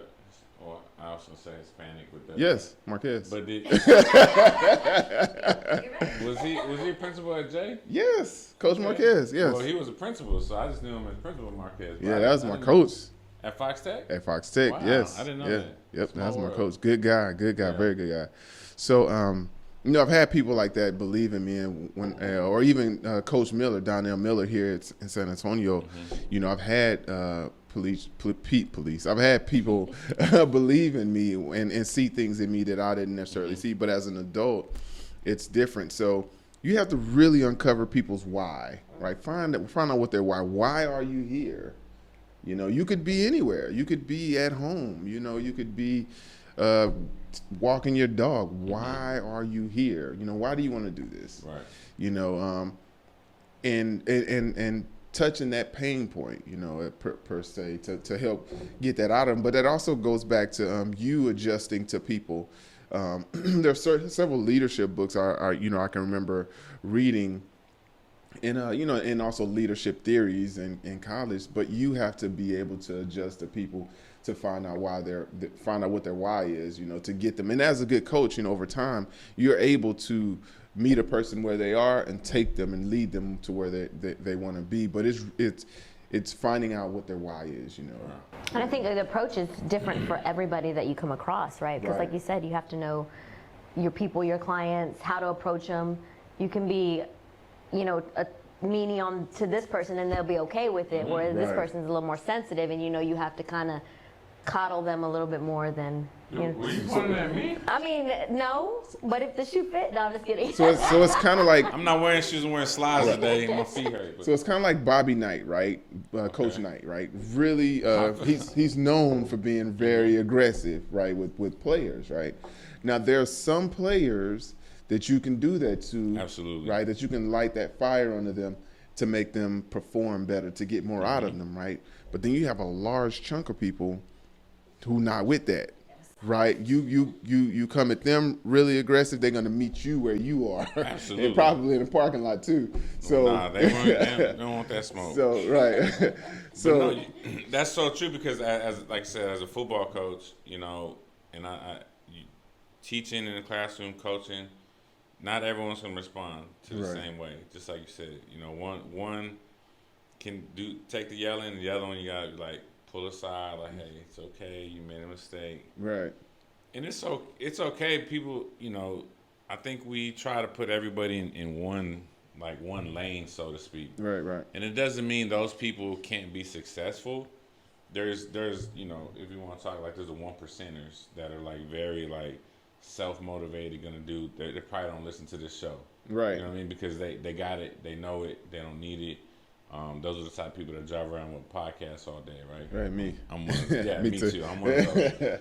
or I also say Hispanic with that. Yes, Marquez. But was he a principal at J? Yes, Coach Marquez. Yes. Well, he was a principal, so I just knew him as Principal Marquez. Yeah, that was my coach. At Fox Tech? At Fox Tech, Wow, yes. I didn't know yeah. that. Yep, Small that's my world. coach. Good guy, very good guy. So, I've had people like that believe in me, and or even Coach Miller, Donnell Miller here in San Antonio. I've had police. I've had people believe in me and see things in me that I didn't necessarily see. But as an adult, it's different. So you have to really uncover people's why, right? Find out what their why. Why are you here? You could be anywhere. You could be at home. You could be walking your dog. Why are you here? Why do you want to do this? Right. And touching that pain point, per se, to help get that out of them. But that also goes back to you adjusting to people. There are several leadership books I can remember reading. And also leadership theories in college, but you have to be able to adjust to people to find out what their why is, to get them. And as a good coach, over time, you're able to meet a person where they are and take them and lead them to where they want to be. But it's finding out what their why is, And I think the approach is different for everybody that you come across, right? Because like you said, you have to know your people, your clients, how to approach them. You can be a meanie on to this person and they'll be okay with it, whereas this person's a little more sensitive, and you have to kind of coddle them a little bit more than. Were you pointing at me? I mean, no, but if the shoe fit, no, I'm just kidding. So it's kind of like I'm not wearing shoes and wearing slides today. My feet hurt. But. So it's kind of like Bobby Knight, right? Coach Knight, right? Really, he's known for being very aggressive, right, with players, right? Now there are some players that you can do that to, absolutely, right? That you can light that fire under them to make them perform better, to get more out of them, right? But then you have a large chunk of people who not with that, right? You come at them really aggressive, they're gonna meet you where you are, absolutely, and probably in the parking lot too. So they don't want that smoke. So right, so no, that's so true because as like I said, as a football coach, and I teaching in the classroom, coaching. Not everyone's gonna respond to the same way. Just like you said, one can take the yelling, and the other one you gotta pull aside, hey, it's okay, you made a mistake. Right. And it's okay. People, I think we try to put everybody in one lane, so to speak. Right. And it doesn't mean those people can't be successful. There's if you want to talk there's the 1%ers that are very self-motivated, gonna do. They probably don't listen to this show, right? You know what I mean? Because they got it, they know it, they don't need it. Those are the type of people that drive around with podcasts all day, right? Right, me. I'm one of those. Yeah, me too. I'm one of those.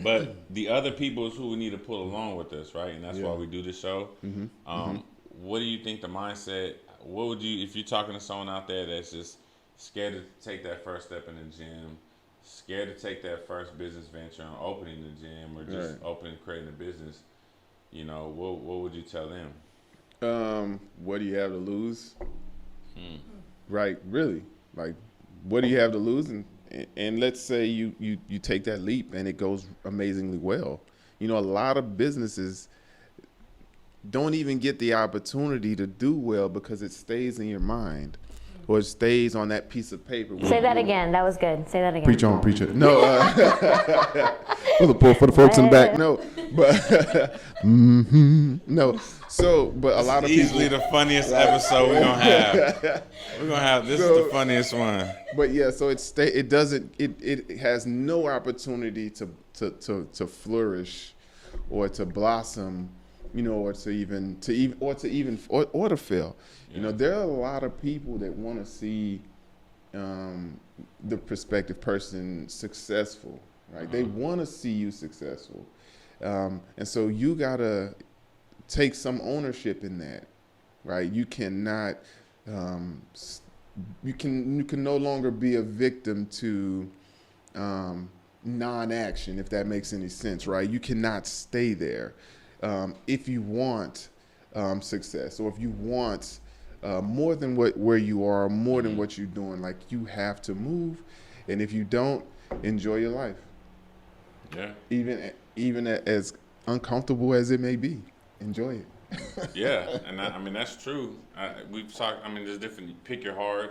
But the other people is who we need to pull along with us, right? And that's why we do this show. What do you think the mindset? What would you, if you're talking to someone out there that's just scared to take that first step in the gym? Scared to take that first business venture on opening the gym or just creating a business, what would you tell them? What do you have to lose? Right, really. What do you have to lose? And let's say you take that leap and it goes amazingly well. A lot of businesses don't even get the opportunity to do well because it stays in your mind. Or it stays on that piece of paper. Say that again. That was good. Say that again. Preach it. No, for the folks in the back. No, but no. So, but a lot of people. Easily the funniest episode we're gonna have. We're gonna have this is the funniest one. But yeah, so it has no opportunity to flourish, or to blossom, or to fail. There are a lot of people that want to see the prospective person successful, right? They want to see you successful. And so you got to take some ownership in that, right? You cannot, you can no longer be a victim to non-action, if that makes any sense, right? You cannot stay there. If you want success, or if you want more than where you are, more than what you're doing. Like, you have to move, and if you don't, enjoy your life. Yeah. Even as uncomfortable as it may be, enjoy it. Yeah, and I mean that's true. We've talked. I mean, there's different. You pick your hard.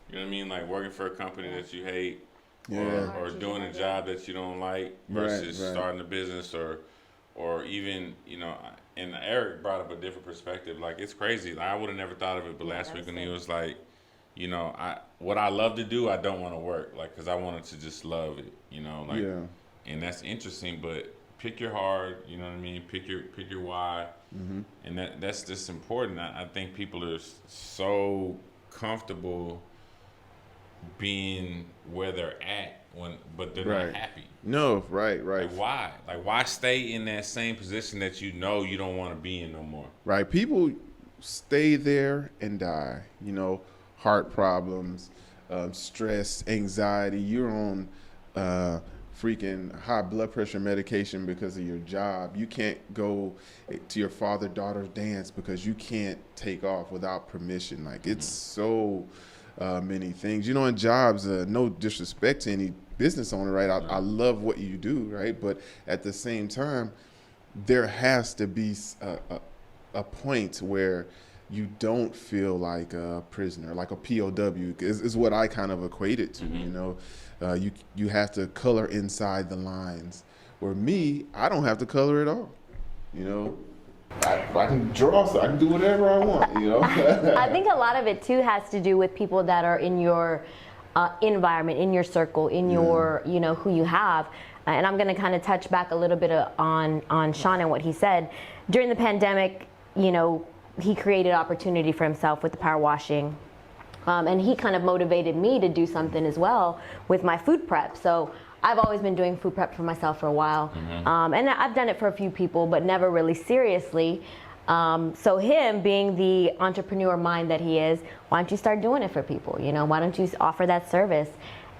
You know what I mean? Like working for a company that you hate, or doing a job that you don't like, versus starting a business, or even, you know. And Eric brought up a different perspective. Like, it's crazy. Like, I would have never thought of it, but last week when he was like, you know, what I love to do, I don't want to work, like, because I wanted to just love it, you know, like, and that's interesting. But pick your hard, you know what I mean? Pick your why, and that's just important. I think people are so comfortable being where they're at but they're not happy. No, right. Like, why? Like, why stay in that same position that you know you don't want to be in no more? Right. People stay there and die. You know, heart problems, stress, anxiety. You're on freaking high blood pressure medication because of your job. You can't go to your father-daughter dance because you can't take off without permission. Like, it's so many things. You know, in jobs, no disrespect to any business owner, right? I love what you do, right? But at the same time, there has to be a point where you don't feel like a prisoner, like a POW is what I kind of equate it to. You know, you have to color inside the lines. Where me, I don't have to color at all. You know, I can draw, so I can do whatever I want. You know, I think a lot of it too has to do with people that are in your environment, in your circle, in your, you know, who you have. And I'm going to kind of touch back a little bit on Shawn and what he said. During the pandemic, you know, he created opportunity for himself with the power washing. And he kind of motivated me to do something as well with my food prep. So I've always been doing food prep for myself for a while. And I've done it for a few people, but never really seriously. So him being the entrepreneur mind that he is, why don't you start doing it for people? You know, why don't you offer that service?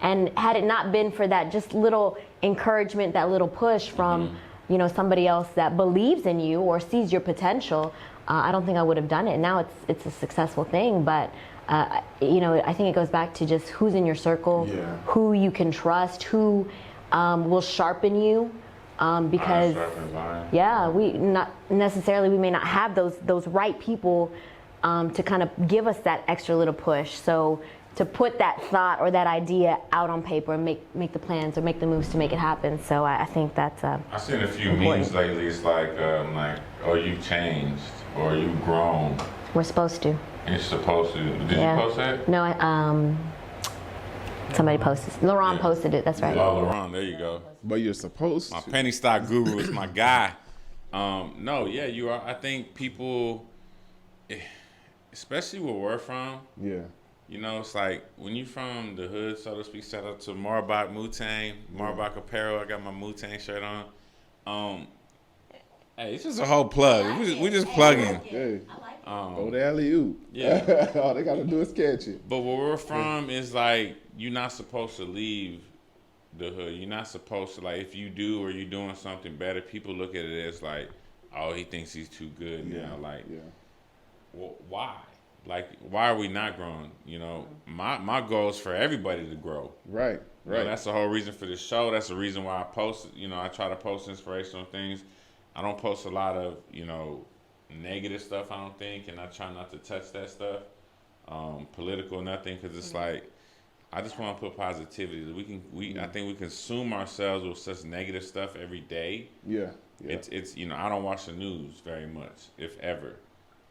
And had it not been for that just little encouragement, that little push from, you know, somebody else that believes in you or sees your potential, I don't think I would have done it. Now it's a successful thing, but you know, I think it goes back to just who's in your circle, who you can trust, who will sharpen you. Because we not necessarily, we may not have those right people to kind of give us that extra little push. So to put that thought or that idea out on paper and make the plans or make the moves to make it happen. So I think that's I've seen a few memes lately. It's like, oh, you've changed or you've grown. We're supposed to. You're supposed to. Did you post that? No, somebody posted. Laurent posted it. That's right. Oh, Laurent, there you go. But you're supposed to. My penny stock guru is my guy. No, yeah, you are. I think people, especially where we're from. Yeah. You know, it's like when you from the hood, so to speak. Shout out to Marbach Wu-Tang, Marbach Apparel. I got my Wu-Tang shirt on. Hey, it's just a whole plug. We just plugging. Hey. Go to alley-oop. Yeah. All they got to do is catch it. But where we're from is like, you're not supposed to leave the hood. You're not supposed to, like, if you do or you're doing something better, people look at it as like, oh, he thinks he's too good now. Like, well, why? Like, why are we not growing? You know, my goal is for everybody to grow. Right. You know, that's the whole reason for this show. That's the reason why I post, you know, I try to post inspirational things. I don't post a lot of, you know, negative stuff, I don't think, and I try not to touch that stuff, political, nothing, because it's like, I just want to put positivity. I think we consume ourselves with such negative stuff every day. It's you know, I don't watch the news very much, if ever,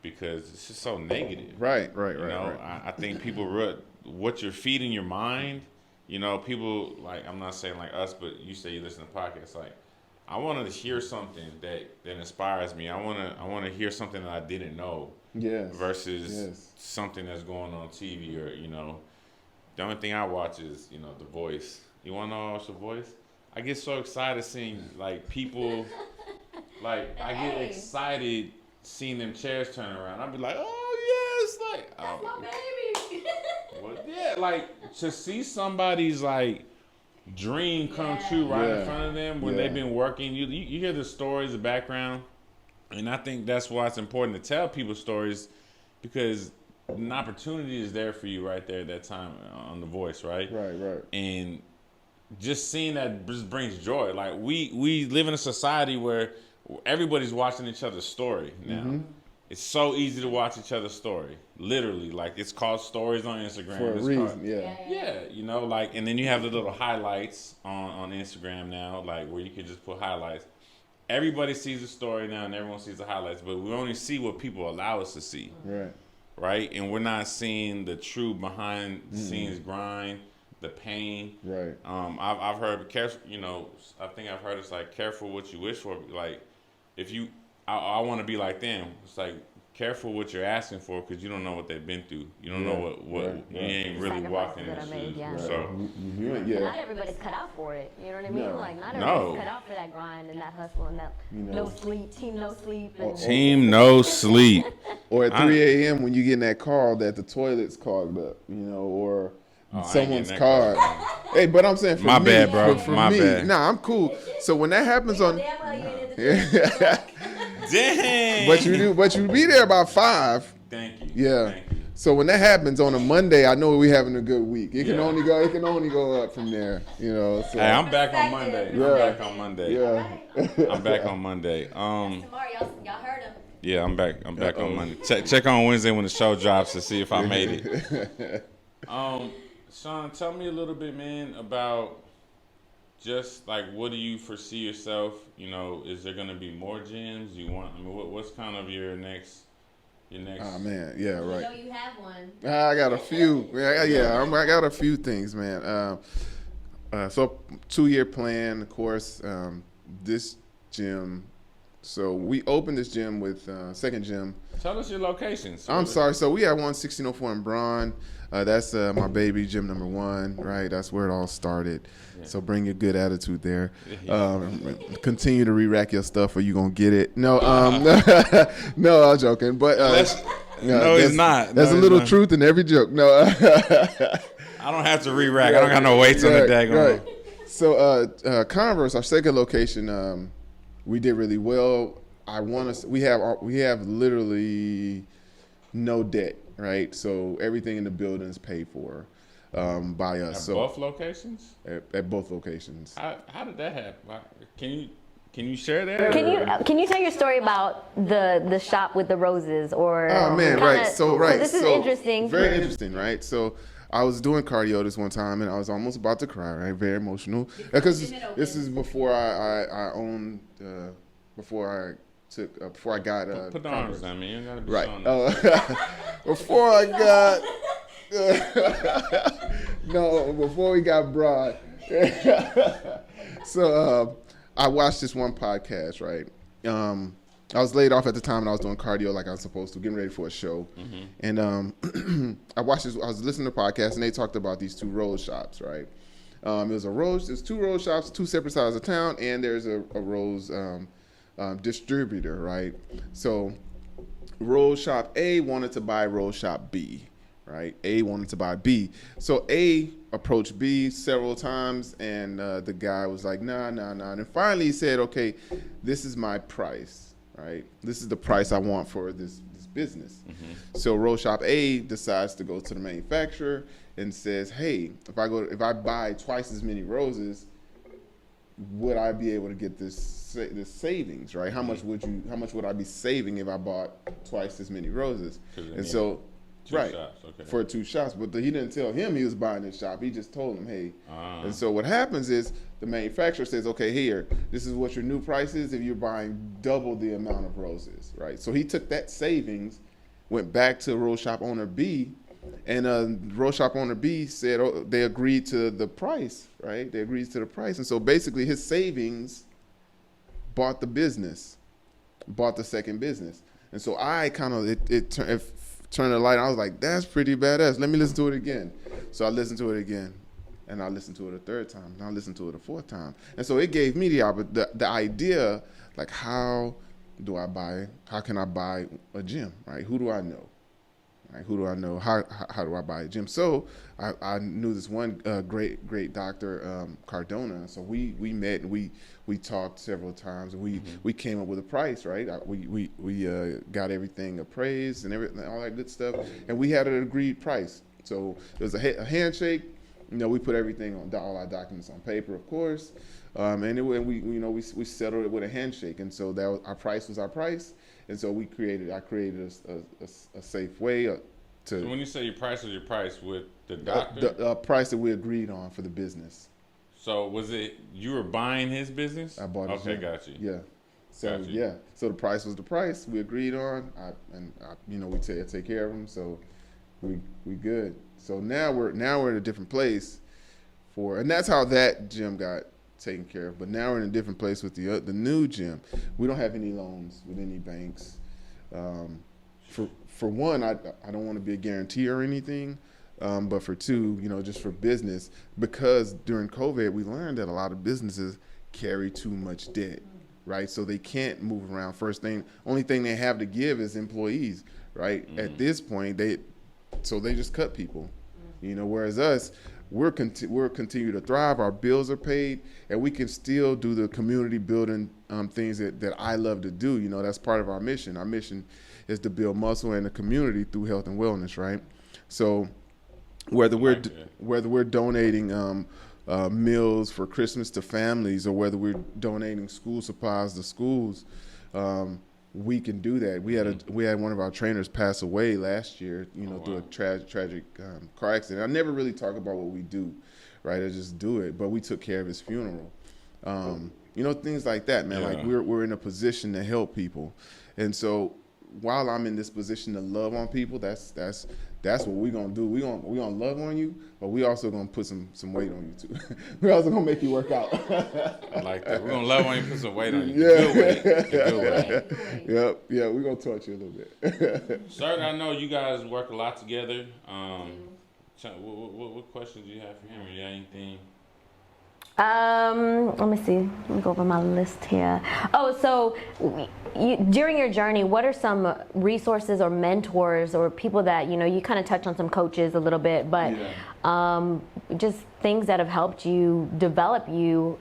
because it's just so negative. Right. You know, I think people what you're feeding your mind. You know, people, like, I'm not saying like us, but you say you listen to podcasts, like, I want to hear something that inspires me. I want to hear something that I didn't know. Versus something that's going on TV, or, you know, the only thing I watch is, you know, The Voice. You want to know what's The Voice? I get so excited seeing, like, people, like, I get excited seeing them chairs turn around. I'll be like, oh yes, like, that's my baby. Well, yeah, like, to see somebody's, like, dream come true right in front of them when they've been working. You hear the stories, the background, and I think that's why it's important to tell people stories, because an opportunity is there for you right there at that time on The Voice, right? Right. And just seeing that just brings joy. Like we live in a society where everybody's watching each other's story now. Mm-hmm. It's so easy to watch each other's story. Literally, like it's called stories on Instagram. For a it's reason, called, yeah. you know, like, and then you have the little highlights on Instagram now, like where you can just put highlights. Everybody sees the story now, and everyone sees the highlights, but we only see what people allow us to see. Right, and we're not seeing the true behind the scenes grind, the pain. Right. I've heard careful. You know, I think I've heard it's like careful what you wish for. Like, if you, I want to be like them. It's like careful what you're asking for because you don't know what they've been through. You don't know what you ain't really walking in shoes. So not everybody's cut out for it. You know what I mean? Like not everybody's cut out for that grind and that hustle and that no sleep, team no sleep. Team no sleep. Or at 3 a.m. when you get in that call that the toilet's clogged up, you know, or someone's car. Hey, but I'm saying for my me, bad, bro. For my me, bad. Nah, I'm cool. So when that happens on, dang. But you be there about 5. Thank you. Yeah. Thank you. So when that happens on a Monday, I know we're having a good week. It can only go up from there, you know. So. Hey, I'm back on Monday. Yeah. I'm back on Monday. Yeah. I'm back on Monday. Tomorrow, y'all heard him. Yeah, I'm back. I'm back on Monday. Check on Wednesday when the show drops to see if I made it. Shawn, tell me a little bit, man, about just like what do you foresee yourself? You know, is there gonna be more gyms? What's kind of your next? Oh man, yeah, right. I know you have one. I got a few. I got a few things, man. So 2-year plan, of course. This gym. So we opened this gym with second gym. Tell us your locations. I'm sorry. So we have 1604 in Braun. That's my baby, gym number 1, right? That's where it all started. Yeah. So bring your good attitude there. Continue to re-rack your stuff or you're going to get it. No, no, I'm joking. But no, he's not. There's a little truth in every joke. No. I don't have to re-rack. I don't got no weights on the daggone. Right. So Converse, our second location, we did really well. We have literally no debt, right? So everything in the building is paid for by us. At both locations? At both locations. How did that happen? Can you share that? Can you tell your story about the shop with the roses or? Oh man, right. So this is interesting. Very interesting, right? So I was doing cardio this one time and I was almost about to cry, right? Very emotional because this is before I owned. Before I got put the arms down, man. You gotta be right. Before I got before we got broad. So I watched this one podcast, right? I was laid off at the time and I was doing cardio like I was supposed to, getting ready for a show. Mm-hmm. And I watched this. I was listening to podcasts and they talked about these 2 rose shops, right? There's 2 rose shops, 2 separate sides of town, and there's a rose distributor, right? So Rose Shop A wanted to buy Rose Shop B, right? A wanted to buy B. So A approached B several times, and the guy was like, nah. And finally he said, okay, this is my price, right? This is the price I want for this business. Mm-hmm. So Rose Shop A decides to go to the manufacturer and says, hey, if I buy twice as many roses, would I be able to get this savings, right? How much would I be saving if I bought twice as many roses? And so, right, shops, okay. For 2 shops, but he didn't tell him he was buying this shop. He just told him, hey. And so what happens is the manufacturer says, okay, here, this is what your new price is if you're buying double the amount of roses, right? So he took that savings, went back to Rose Shop owner B, and Rose Shop owner B said they agreed to the price, right? They agreed to the price. And so basically his savings bought the business, bought the second business. And so I kind of, it turned the light on. I was like, that's pretty badass. Let me listen to it again. So I listened to it again. And I listened to it a 3rd time. And I listened to it a 4th time. And so it gave me the idea, like how can I buy a gym, right? Who do I know? Like, who do I know? How do I buy a gym? So I knew this one great doctor, Cardona. So we met and we talked several times, and we came up with a price, right? We got everything appraised and everything, all that good stuff, and we had an agreed price. So it was a handshake. We put everything on, all our documents on paper, of course, and we settled it with a handshake. And so that was, our price was our price. And so I created a safe way to. So when you say your price was your price with the doctor? The price that we agreed on for the business. So was it you were buying his business? I bought his business. Okay, got you. Yeah. So got you. yeah. So the price was the price we agreed on. We take care of him. So we good. So now we're in a different place and that's how that gym got taken care of. But now we're in a different place with the new gym. We don't have any loans with any banks. For one, I don't want to be a guarantee or anything, but for two, just for business, because during COVID we learned that a lot of businesses carry too much debt, right? So they can't move around. Only thing they have to give is employees, right? At this point, they just cut people, whereas us, we'll continue to thrive. Our bills are paid, and we can still do the community building things that I love to do. That's part of our mission. Our mission is to build muscle in the community through health and wellness, right? So whether we're donating meals for Christmas to families, or whether we're donating school supplies to schools, we can do that. We had one of our trainers pass away last year, through a tragic car accident. I never really talk about what we do, right? I just do it. But we took care of his funeral. Things like that, man. Yeah. Like we're in a position to help people, and so while I'm in this position to love on people, that's what we're gonna do. We're gonna love on you, but we also gonna put some weight on you too. We're also gonna make you work out. I like that. We're gonna love on you, put some weight on you. Yeah. Good way. Yep. Yeah, we're gonna torture you a little bit. Sir, I know you guys work a lot together. What questions do you have for him? Or you got anything? Let me see. Let me go over my list here. Oh, so during your journey, what are some resources or mentors or people that, you kind of touched on some coaches a little bit, but just things that have helped you develop you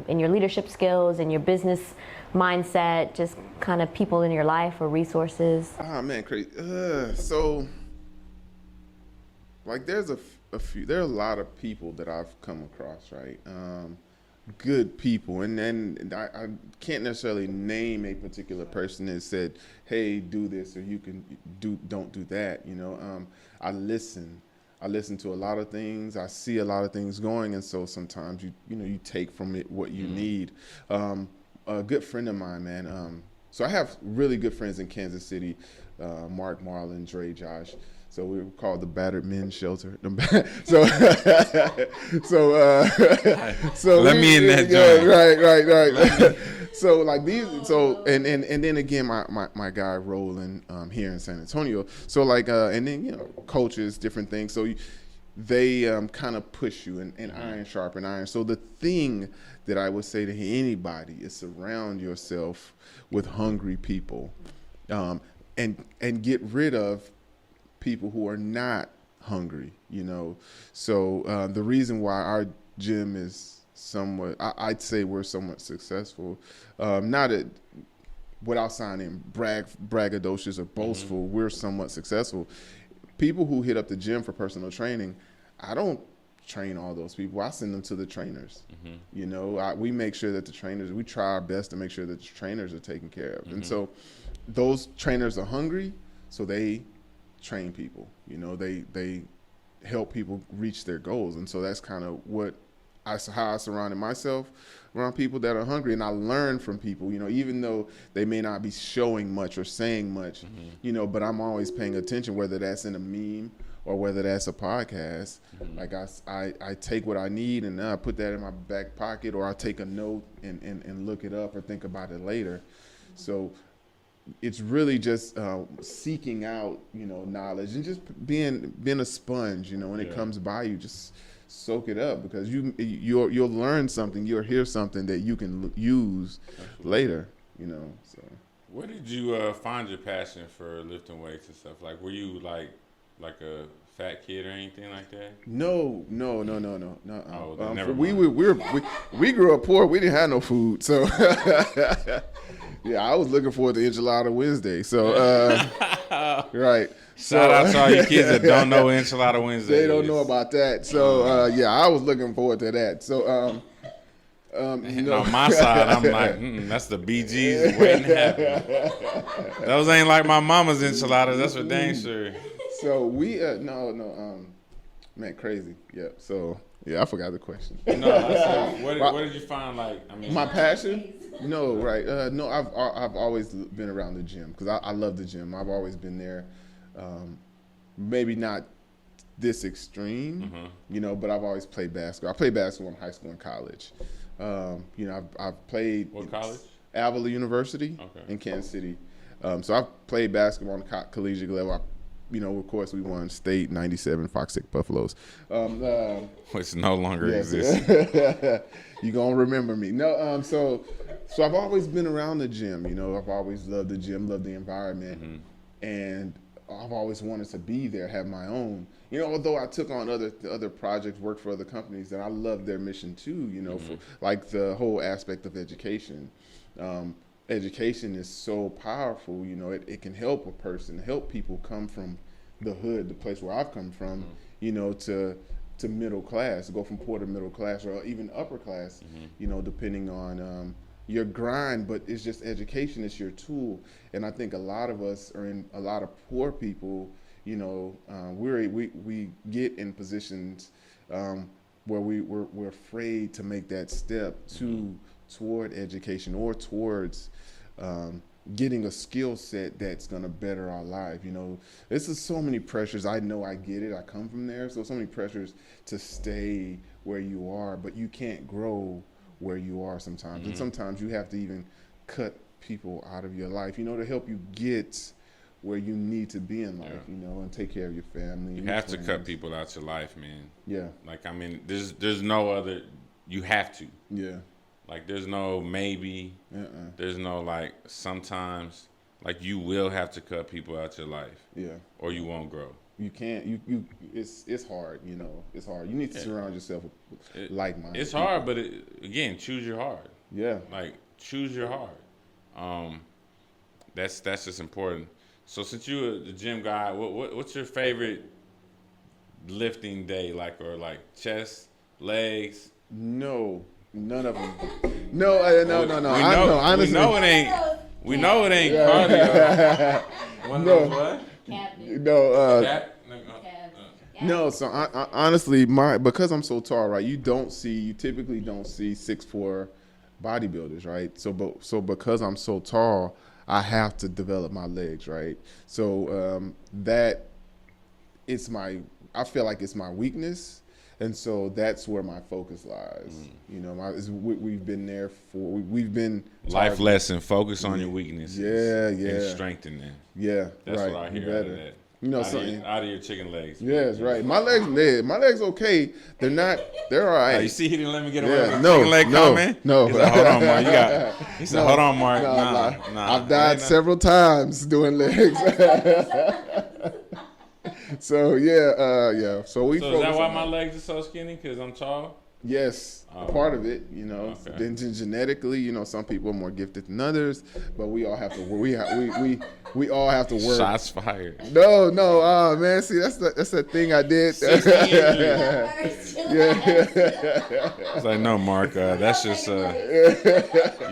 in your leadership skills and your business mindset, just kind of people in your life or resources? Oh, man, crazy. So, like, there are a lot of people that I've come across, right? Good people, and I can't necessarily name a particular person that said, "Hey, do this," or don't do that. I listen to a lot of things. I see a lot of things going, and so sometimes you take from it what you need. A good friend of mine, man. So I have really good friends in Kansas City, Mark, Marlon, Dre, Josh. So we were called the Battered Men's Shelter. So let me in that joint. Right. So like these. So and then again, my guy Roland here in San Antonio. So like and then coaches, different things. So they kind of push you and iron sharpen iron. So the thing that I would say to anybody is surround yourself with hungry people, and get rid of people who are not hungry, So the reason why our gym is somewhat, I'd say we're somewhat successful, without sounding braggadocious or boastful, we're somewhat successful. People who hit up the gym for personal training, I don't train all those people. I send them to the trainers. We make sure that we try our best to make sure that the trainers are taken care of. And so those trainers are hungry, so they train people, they help people reach their goals. And so that's kind of how I surrounded myself around people that are hungry. And I learn from people, even though they may not be showing much or saying much, but I'm always paying attention, whether that's in a meme or whether that's a podcast. Like I take what I need and I put that in my back pocket, or I take a note and look it up or think about it later. So it's really just seeking out, knowledge, and just being a sponge, when it comes by you, just soak it up, because you'll learn something, you'll hear something that you can use later, So where did you find your passion for lifting weights and stuff? Like, were you like like a fat kid or anything like that? No. Oh, never We grew up poor. We didn't have no food, so yeah, I was looking forward to Enchilada Wednesday. So right. Shout out to all you kids that don't know Enchilada Wednesday. They don't know about that. So yeah, I was looking forward to that. So and on my side, I'm like, that's the BGs waiting to happen. Those ain't like my mama's enchiladas. That's for dang sure. So we man, crazy. Yeah. So yeah, I forgot the question. No, I said, what did you find like? I mean, my passion? No, right. No, I've always been around the gym because I love the gym. I've always been there. Maybe not this extreme, but I've always played basketball. I played basketball in high school and college. I've played. What college? Avila University in Kansas City. So I've played basketball on the collegiate level. Of course, we won state '97 Fox 6 Buffaloes. Which no longer exists. You gonna remember me? No. So I've always been around the gym. I've always loved the gym, loved the environment, and I've always wanted to be there, have my own. Although I took on other projects, worked for other companies, and I love their mission too. For like the whole aspect of education. Education is so powerful. It can help a person, help people come from the hood, the place where I've come from, to middle class, go from poor to middle class, or even upper class, depending on your grind. But it's just education is your tool, and I think a lot of us are in a lot of poor people. We get in positions where we're afraid to make that step toward education or towards getting a skill set that's going to better our life. This is so many pressures. I know, I get it. I come from there. So many pressures to stay where you are, but you can't grow where you are sometimes. And sometimes you have to even cut people out of your life, to help you get where you need to be in life, and take care of your family. You have to cut people out your life, man. Yeah. Like, I mean, there's no other, you have to. Yeah. Like, there's no maybe. There's no, like, sometimes. Like, you will have to cut people out your life. Yeah. Or you won't grow. You can't. It's hard. It's hard. You need to surround yourself with like-minded. It's hard, but again, choose your heart. Yeah. Like, choose your heart. That's just important. So since you're the gym guy, what's your favorite lifting day like, or like chest, legs? No. None of them. No. Honestly, we know it ain't cardio. No. What? No. No. So I honestly, because I'm so tall, right? You typically don't see 6'4" bodybuilders, right? So because I'm so tall, I have to develop my legs, right? So that it's I feel like it's my weakness. And so that's where my focus lies. We've been there we've been life lesson. Focus on your weaknesses. Yeah. And strengthen them. Yeah, that's right. what I hear out of that. Out of your chicken legs. Yes, right. My legs okay. They're all right. You see, he didn't let me get away with no, chicken leg comment? No. He said, hold on, Mark. He said, hold on, Mark. Nah. I've died several times doing legs. So yeah. So is that why my legs are so skinny? Because I'm tall? Yes, part of it. Okay. Then genetically, some people are more gifted than others, but we all have to. We all have to work. Shots fired. No. Man, see, that's the thing I did. Yeah. It's like, no, Mark. That's just you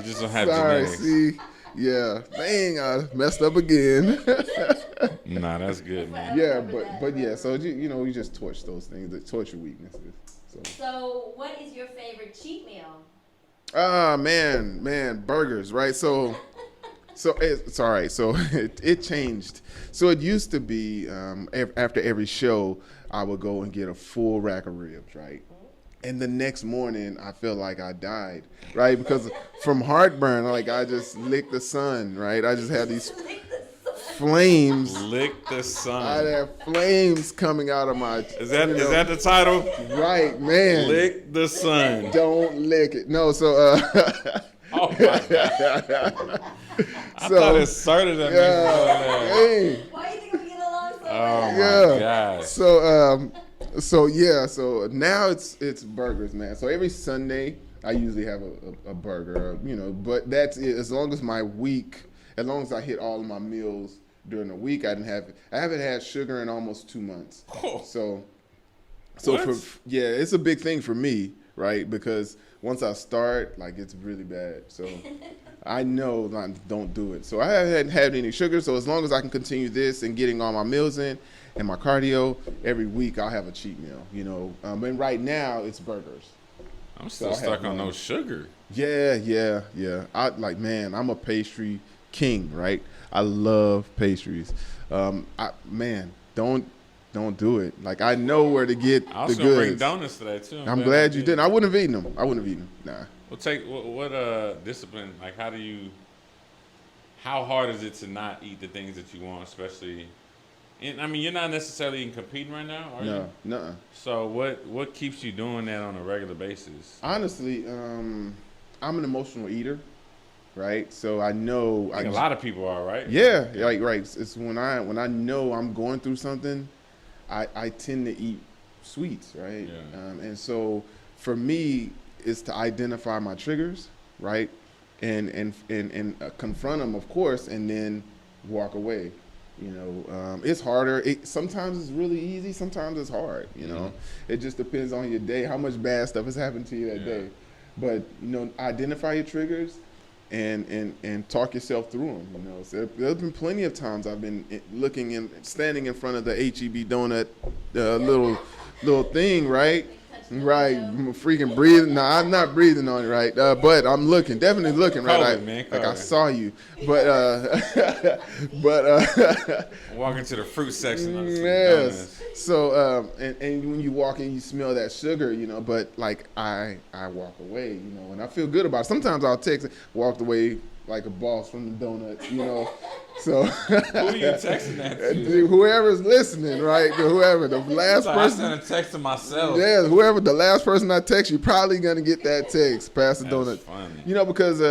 just don't have genetics. See. Yeah, dang, I messed up again. Nah, that's good, man. Yeah, but yeah, so you just torch those things, torch your weaknesses. So what is your favorite cheat meal? Man, burgers, right? So it's all right. So it changed. So it used to be after every show, I would go and get a full rack of ribs, right? And the next morning, I feel like I died, right? Because from heartburn, I just licked the sun, right? I just had these flames. Lick the sun. I had flames coming out of my. Is that the title? Right, man. Lick the sun. Don't lick it. No, so. Oh my God. I thought it started at hey. Why do you think we get along so Oh my gosh. So now it's burgers, man. So every Sunday I usually have a burger, but that's it. As long as I hit all of my meals during the week, I haven't had sugar in almost 2 months. Oh. So What? it's a big thing for me, right? Because once I start, like, it's really bad. So I know I don't do it. So I haven't had any sugar. So as long as I can continue this and getting all my meals in and my cardio, every week I'll have a cheat meal, and right now it's burgers. I'm still stuck on no sugar. Yeah. I'm a pastry king, right? I love pastries. Don't do it. Like, I know where to get I the was gonna bring goods. donuts today too. I'm glad you didn't. I wouldn't have eaten them. Nah. Well, take what discipline? Like, how hard is it to not eat the things that you want, especially? And I mean, you're not necessarily competing right now, are you? No. So what keeps you doing that on a regular basis? Honestly, I'm an emotional eater, right? So I know I think a lot of people are, right? Yeah, like, right. It's when I know I'm going through something, I tend to eat sweets, right? Yeah. And so for me, it's to identify my triggers, right, and confront them, of course, and then walk away. It's harder. Sometimes it's really easy. Sometimes it's hard. It just depends on your day, how much bad stuff has happened to you that day. But identify your triggers and talk yourself through them. So there's been plenty of times I've been standing in front of the HEB donut little thing, right? Right, I'm freaking breathing. No, I'm not breathing on it, right? But I'm definitely looking, right? I saw you, but walking to the fruit section. Yes. So and when you walk in, you smell that sugar, But like I walk away, and I feel good about it. Sometimes I'll walked away like a boss from the donuts, So who are you texting that to? Whoever's listening, right? Whoever the last person. I sent a text to myself. Yeah, whoever the last person I text, you're probably gonna get that text. Pass the donut. That's funny. Because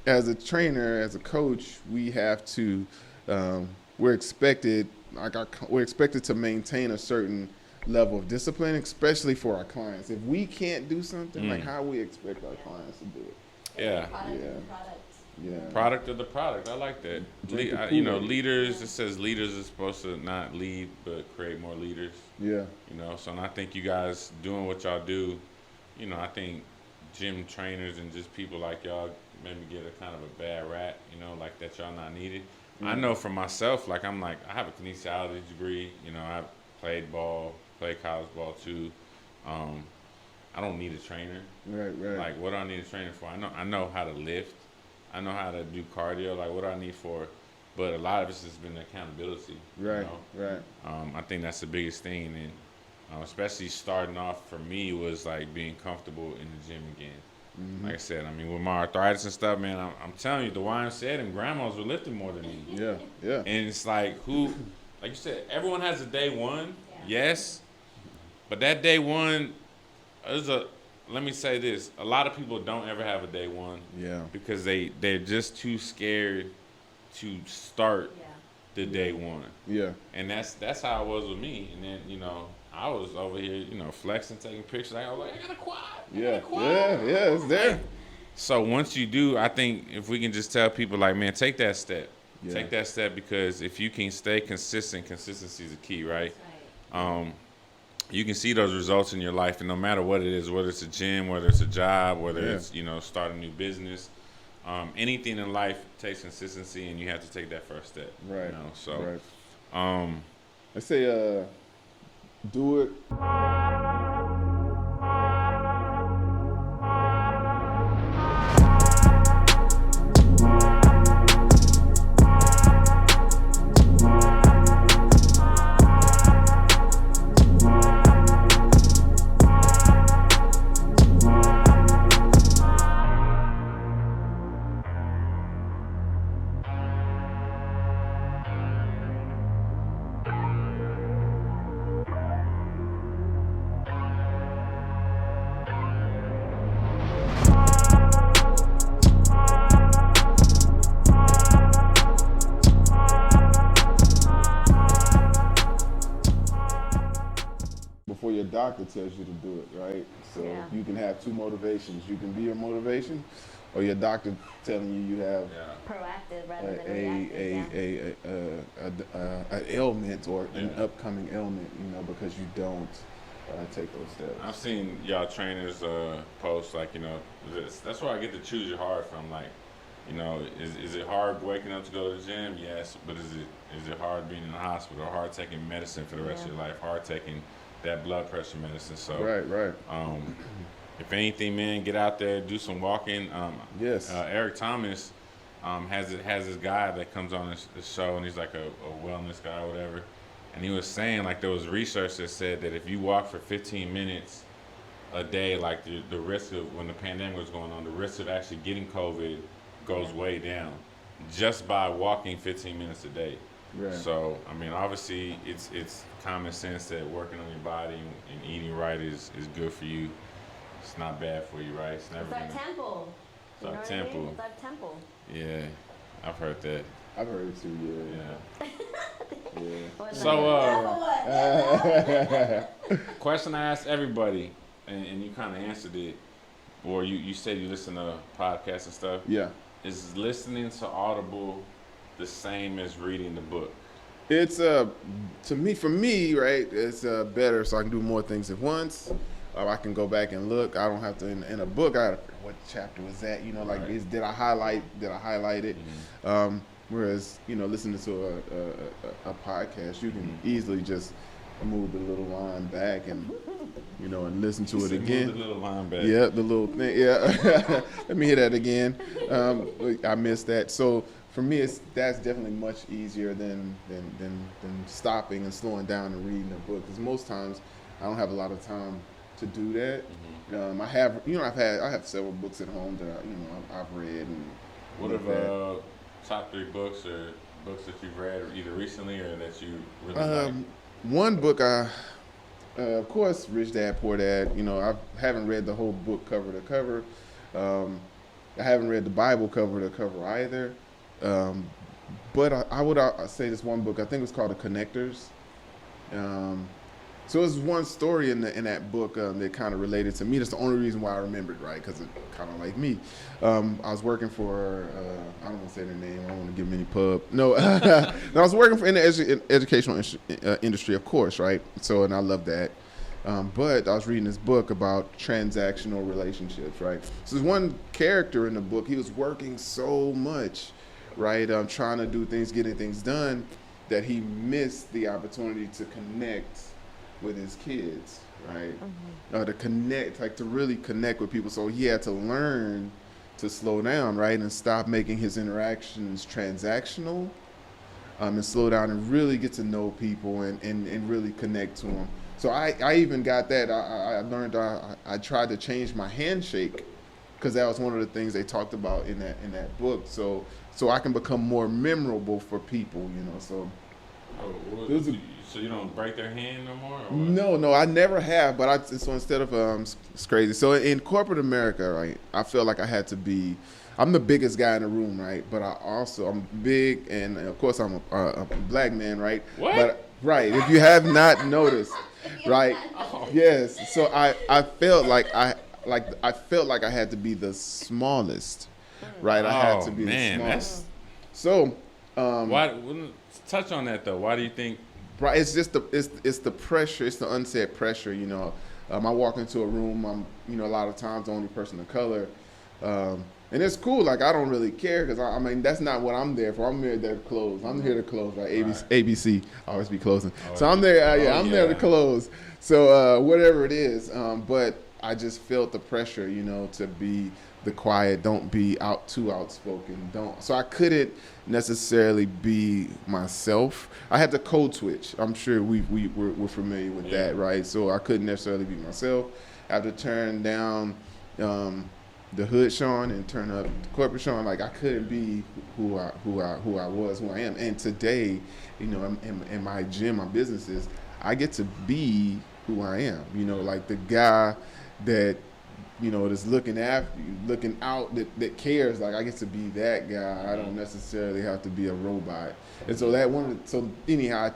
as a trainer, as a coach, we have to. We're expected to maintain a certain level of discipline, especially for our clients. If we can't do something, like, how we expect our clients to do it? Yeah. Product of the product. I like that. Leaders. It says leaders are supposed to not lead, but create more leaders. Yeah. So and I think you guys doing what y'all do. I think gym trainers and just people like y'all maybe get a kind of a bad rap. Like that y'all not needed. Mm-hmm. I know for myself, I have a kinesiology degree. I played college ball too. I don't need a trainer. Right. Like, what do I need a trainer for? I know how to lift. I know how to do cardio. Like, what do I need for? But a lot of it's just been accountability. Right. I think that's the biggest thing, and especially starting off for me was like being comfortable in the gym again. Mm-hmm. Like I said, with my arthritis and stuff, man, I'm telling you, the YMCA and grandmas were lifting more than me. Yeah. And it's like like you said, everyone has a day one, yes, but that day one let me say this. A lot of people don't ever have a day one. Yeah. Because they're just too scared to start the day one. Yeah. And that's how it was with me. And then, I was over here, flexing, taking pictures. I was like, I got a quad. Yeah, it's there. So once you do, I think if we can just tell people, like, man, take that step. Yeah. Take that step, because if you can stay consistent, consistency is the key, right? You can see those results in your life, and no matter what it is, whether it's a gym, whether it's a job, whether it's, start a new business, anything in life takes consistency, and you have to take that first step. Right. So, let's say, do it. doctor tells you to do it, right? So Yeah. you can have two motivations. You can be your motivation, or your doctor telling you have Proactive rather than reactive. an ailment or an upcoming ailment, because you don't take those steps. I've seen y'all trainers post like, that's where I get to choose your hard from. Like, is it hard waking up to go to the gym? Yes, but is it hard being in the hospital? Hard taking medicine for the rest of your life? Hard taking that blood pressure medicine? So Right. If anything, man, get out there, do some walking. Yes. Eric Thomas has this guy that comes on the show, and he's like a wellness guy or whatever. And he was saying, like, there was research that said that if you walk for 15 minutes a day, like the risk of, when the pandemic was going on, the risk of actually getting COVID goes way down just by walking 15 minutes a day. Right. So, I mean, obviously, it's common sense that working on your body and eating right is good for you. It's not bad for you, right? It's never It's our temple. It's our temple. It's our temple. Yeah, I've heard that. I've heard it too, yeah. So, question I asked everybody, and you kind of answered it, or you said you listen to podcasts and stuff. Yeah. Is listening to Audible the same as reading the book? It's for me, right? It's better, so I can do more things at once. I can go back and look. I don't have to in a book. What chapter was that? Did I highlight it? Mm-hmm. Whereas listening to a podcast, you can easily just move the little line back and and listen to it again. Move the little line back. Yeah, the little thing. Yeah, let me hear that again. I missed that. So for me, that's definitely much easier than stopping and slowing down and reading a book. Because most times I don't have a lot of time to do that. Mm-hmm. I have several books at home that I've read. And what are top 3 books or books that you've read either recently or that you really like? One book of course, Rich Dad Poor Dad. I haven't read the whole book cover to cover. I haven't read the Bible cover to cover either. But I would say this one book. I think it's called The Connectors. So it's one story in that book that kind of related to me. That's the only reason why I remembered, right? Because it kind of like me. I was working for, I don't want to say their name. I don't want to give them any pub. No, no, I was working in the educational industry, of course, right? So, and I love that. But I was reading this book about transactional relationships, right? So there's one character in the book. He was working so much, right? Trying to do things, getting things done, that he missed the opportunity to connect with his kids, right? Mm-hmm. To connect, like to really connect with people. So he had to learn to slow down, right? And stop making his interactions transactional, and slow down and really get to know people and really connect to them. So I even got that. I learned, I tried to change my handshake because that was one of the things they talked about in that book. So I can become more memorable for people, so. So you don't break their hand no more? Or what? No, I never have. But so instead of it's crazy. So in corporate America, right, I feel like I had to be. I'm the biggest guy in the room, right? But I'm big, and of course I'm a black man, right? What? But right, if you have not noticed, right? Yes. So I felt like I felt like I had to be the smallest, right? I had to be the smallest. So why? Touch on that though. Why do you think? Right, it's just it's the pressure, it's the unsaid pressure. I walk into a room, I'm a lot of times the only person of color, and it's cool. Like I don't really care because I mean that's not what I'm there for. I'm here to close. I'm here to close. Right, ABC always be closing. So I'm there. I'm there to close. So whatever it is, but I just felt the pressure, to be the quiet, don't be too outspoken, so I couldn't necessarily be myself. I had to code switch. I'm sure we're familiar with that, right? So I couldn't necessarily be myself. I had to turn down the hood Shawn and turn up the corporate Shawn. Like I couldn't be who I was, who I am. And today, in my gym, my businesses, I get to be who I am. Like the guy that that's looking after you, looking out, that cares. Like I get to be that guy. I don't necessarily have to be a robot. And so anyhow, I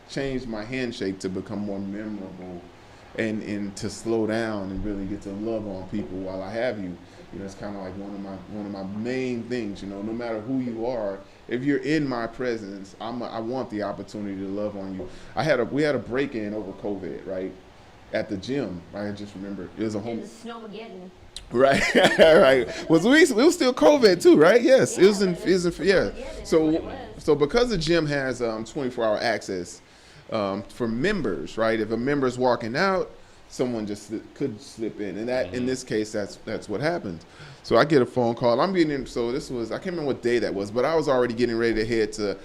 changed my handshake to become more memorable and to slow down and really get to love on people while I have you. You know, it's kind of like one of my main things. You know, no matter who you are, if you're in my presence, I want the opportunity to love on you. We had a break-in over COVID, right, at the gym. I just remember it was a home. In the Snowmageddon. Right, right. Was it was still COVID too, right? Yes, yeah, yeah. So because the gym has 24-hour access for members, right? If a member's walking out, someone just could slip in, and that in this case, that's what happened. So I get a phone call. I'm getting in. So this was, I can't remember what day that was, but I was already getting ready to head to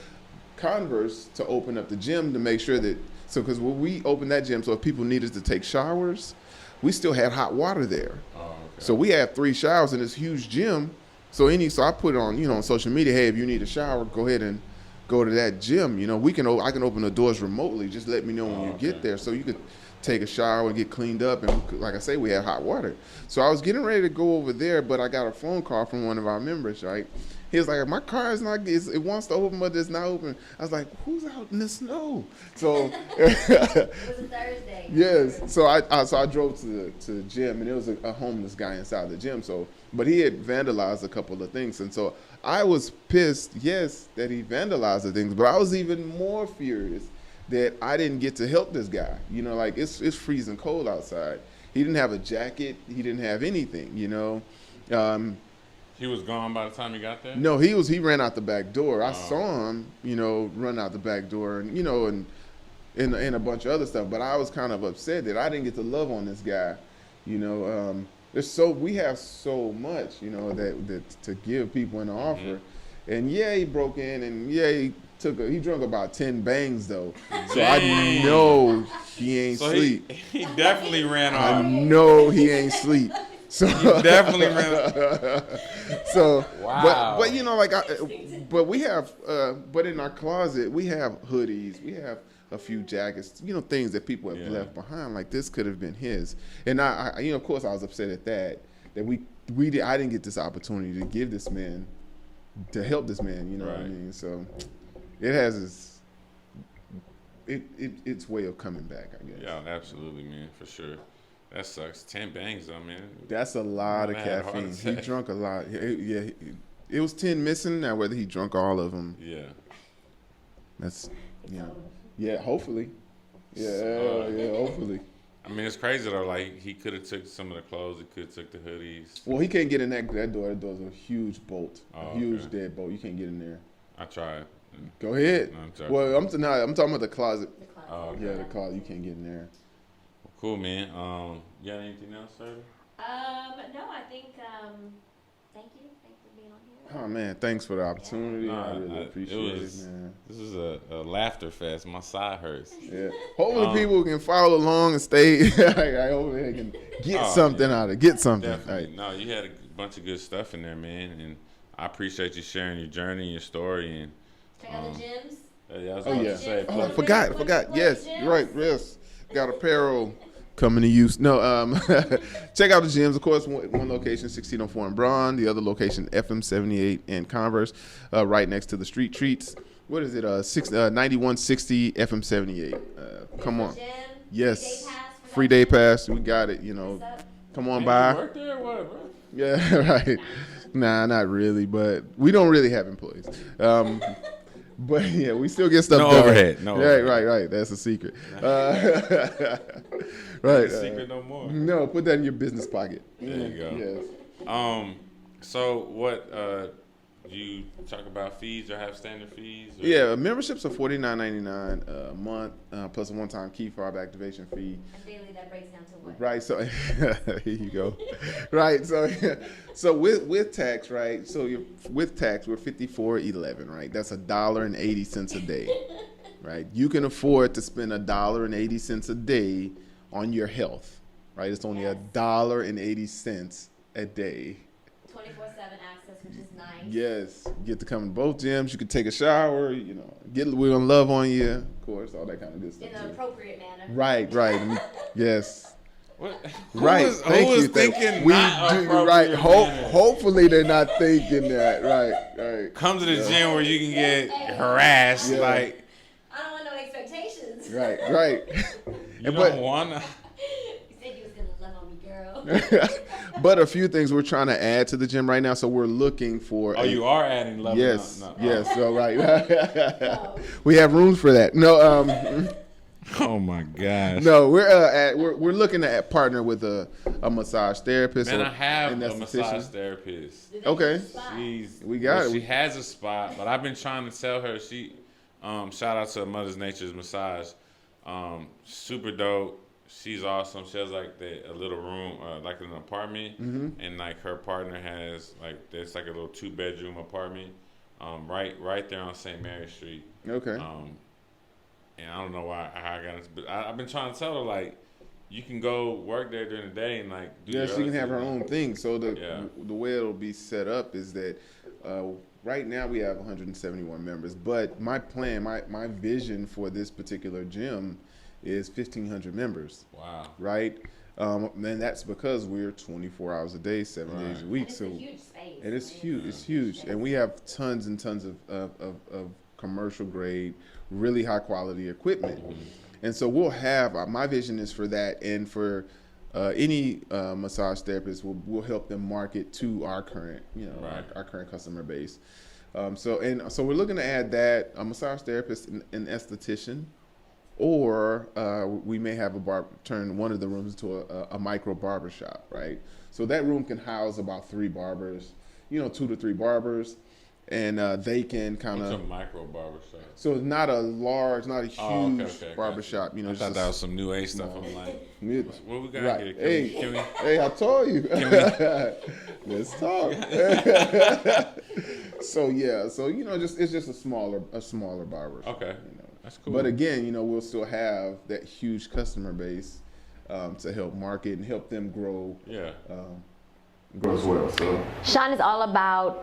Converse to open up the gym to make sure that, so because when we opened that gym, so if people needed to take showers, we still had hot water there. Oh, okay. So we had 3 showers in this huge gym. So I put it on, on social media, hey, if you need a shower, go ahead and go to that gym. You know, I can open the doors remotely. Just let me know when you get there, so you could take a shower and get cleaned up. And like I say, we had hot water. So I was getting ready to go over there, but I got a phone call from one of our members, right? He was like, my car is not, it wants to open, but it's not open. I was like, who's out in the snow? So it was a Thursday. Yes. So I drove to the gym, and there was a homeless guy inside the gym. So, but he had vandalized a couple of things. And so I was pissed, yes, that he vandalized the things, but I was even more furious that I didn't get to help this guy. You know, like it's freezing cold outside. He didn't have a jacket. He didn't have anything, He was gone by the time you got there? No, he ran out the back door. I saw him, run out the back door, and and a bunch of other stuff. But I was kind of upset that I didn't get to love on this guy. We have so much, that to give people an offer. And yeah, he broke in, and yeah, he drunk about 10 bangs though. So I know he ain't sleep. He definitely ran off. I know he ain't sleep. So he definitely ran. So wow. But we have but in our closet we have hoodies, we have a few jackets, things that people have left behind. Like this could have been his. And I of course I was upset at that I didn't get this opportunity to give this man, to help this man, what I mean? So it has its way of coming back, I guess. Yeah, absolutely, man, for sure. That sucks. 10 bangs, though, man. That's a lot of caffeine. He drunk a lot. It was 10 missing. Now, whether he drunk all of them. Yeah. That's, yeah, hopefully. Yeah, hopefully. I mean, it's crazy, though. Like, he could have took some of the clothes. He could have took the hoodies. Well, he can't get in that door. That door's a huge bolt. A huge dead bolt. You can't get in there. I tried. Go ahead. No, I'm talking about the closet. Oh, okay. Yeah, the closet. You can't get in there. Cool, man. You got anything else, sir? No, I think, thank you. Thanks for being on here. Oh, man, thanks for the opportunity. Yeah. I really appreciate it, man. This is a laughter fest. My side hurts. Yeah. Hopefully people can follow along and stay. I hope they can get something out of it. Get something. Definitely. Right. No, you had a bunch of good stuff in there, man. And I appreciate you sharing your journey and your story. And check out the gyms. Yeah, I was going to say. I forgot. Yes, you're right. Yes. Got apparel coming to use. No, check out the gyms. Of course, one location, 1604 in Braun. The other location, FM78 in Converse, right next to the Street Treats. What is it? 9160 FM78. Come on. Gym, Yes. Free day pass. We got it. Come on by. You work there or what, bro? Yeah, right. Nah, not really, but we don't really have employees. But yeah, we still get stuff done. Overhead. No overhead. Right. That's a secret. Right. Secret no more. No, put that in your business pocket. There you go. Yes. So what? Do you talk about fees or have standard fees? Or? Yeah, memberships are $49.99 a month plus a one-time key fob activation fee. And daily, that breaks down to what? Right. So here you go. Right. So with tax, right? So with tax, we're $54.11, right? That's $1.80 a day, right? You can afford to spend $1.80 a day on your health, right? It's only $1.80 a day. 24/7 access, which is nice. Yes, you get to come to both gyms. You can take a shower. We're gonna love on you, of course, all that kind of good stuff. In an appropriate manner. Right. Yes. What? Right. Thank you. Thinking we not do right. Hopefully they're not thinking that. Right. Come to the gym where you can get harassed. Yeah. Like I don't want no expectations. Right. You don't want to. But a few things we're trying to add to the gym right now. So we're looking for. Oh, you are adding level. Yes. No. Yes. So right. We have rooms for that. No. Oh my gosh. No, we're looking to partner with a massage therapist. Man, or I have an a esthetician. massage therapist. Okay. We got it. She has a spot, but I've been trying to tell her. She, shout out to Mother's Nature's Massage. Super dope. She's awesome. She has like a little room, like an apartment, and like her partner has like there's like a little 2-bedroom apartment, right there on St. Mary Street. Okay. And I don't know how I got into, but I've been trying to tell her like, you can go work there during the day and like do. Yeah, she can have her own thing. So the way it'll be set up is that right now we have 171 members, but my plan, my vision for this particular gym is 1,500 members. Wow. Right. And that's because we're 24 hours a day, 7 days a week. And it's a huge space. And it's huge. It's huge. And we have tons and tons of commercial grade, really high quality equipment. And so we'll have, my vision is for that, and for any massage therapist, we'll help them market to our current, our current customer base. So we're looking to add that, a massage therapist, an esthetician, or we may have turn one of the rooms into a micro barber shop, right? So that room can house about 3 barbers, 2 to 3 barbers. And they can kind of. What's a micro barbershop? So it's not a large, not a huge barbershop. I thought that was some new age stuff. I'm like, what we got right. here? Hey, I told you. Let's talk. So it's just a smaller barber. Okay, that's cool. But again, we'll still have that huge customer base to help market and help them grow. Yeah. Grow as well. So Shawn is all about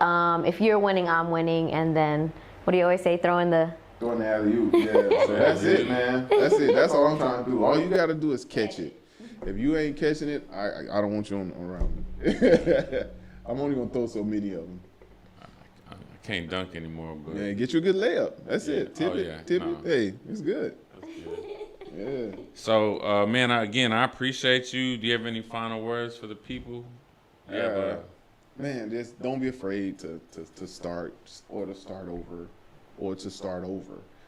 if you're winning, I'm winning, and then what do you always say? Throwing the alley-oop. Yeah. So that's it, man. That's it. That's all I'm trying to do. All you got to do is catch it. If you ain't catching it, I don't want you around me. I'm only gonna throw so many of them. I can't dunk anymore, but yeah, get you a good layup. That's it. Tip it. Hey, it's good. That's good. Yeah. So, man, again, I appreciate you. Do you have any final words for the people? Man, just don't be afraid to start or to start over.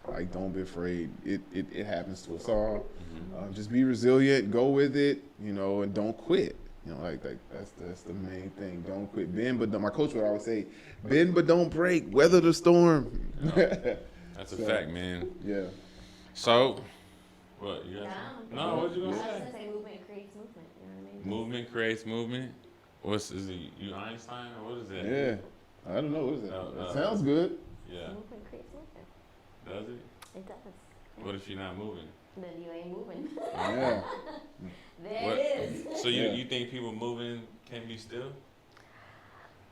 Like, don't be afraid. It happens to us all. Just be resilient. Go with it. And don't quit. Like that's the main thing. Don't quit. Bend, but my coach would always say, bend but don't break. Weather the storm. That's a fact, man. Yeah. So, what you got? No, what you gonna say? I was gonna say movement creates movement. You know what I mean? Movement creates movement. Is it you Einstein or what is that? Yeah. I don't know. What is that? It sounds good. Yeah. Movement creates movement. Does it? It does. Yeah. What if you're not moving? Then you ain't moving. Yeah. There it is. So you think people moving can be still?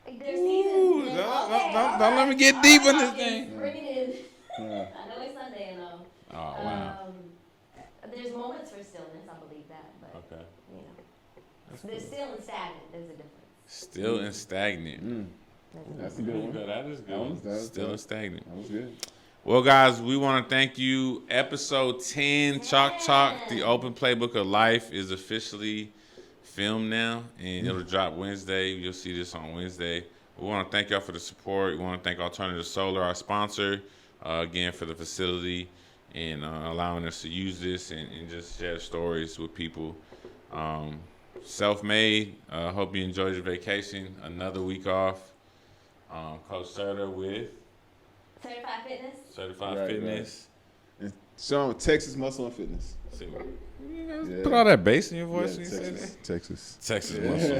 Like there's seasons. Don't let me get deep in this thing. Bring it in. Yeah. I know it's Sunday and all. Oh wow. There's moments for stillness. I believe that, but Okay. There's still and stagnant. There's a difference. Still and stagnant. That's a good one. That is good. Still and stagnant. That was good. Well, guys, we want to thank you. Episode 10, Chalk Talk, the open playbook of life, is officially filmed now, and it'll drop Wednesday. You'll see this on Wednesday. We want to thank y'all for the support. We want to thank Alternative Solar, our sponsor, again, for the facility and allowing us to use this and just share stories with people. Self-made. Hope you enjoyed your vacation. Another week off. Coach Serta with Certified Fitness. Certified Fitness. Right. Shawn, Texas Muscle and Fitness. See, put all that bass in your voice when you say Texas. that. Texas Muscle.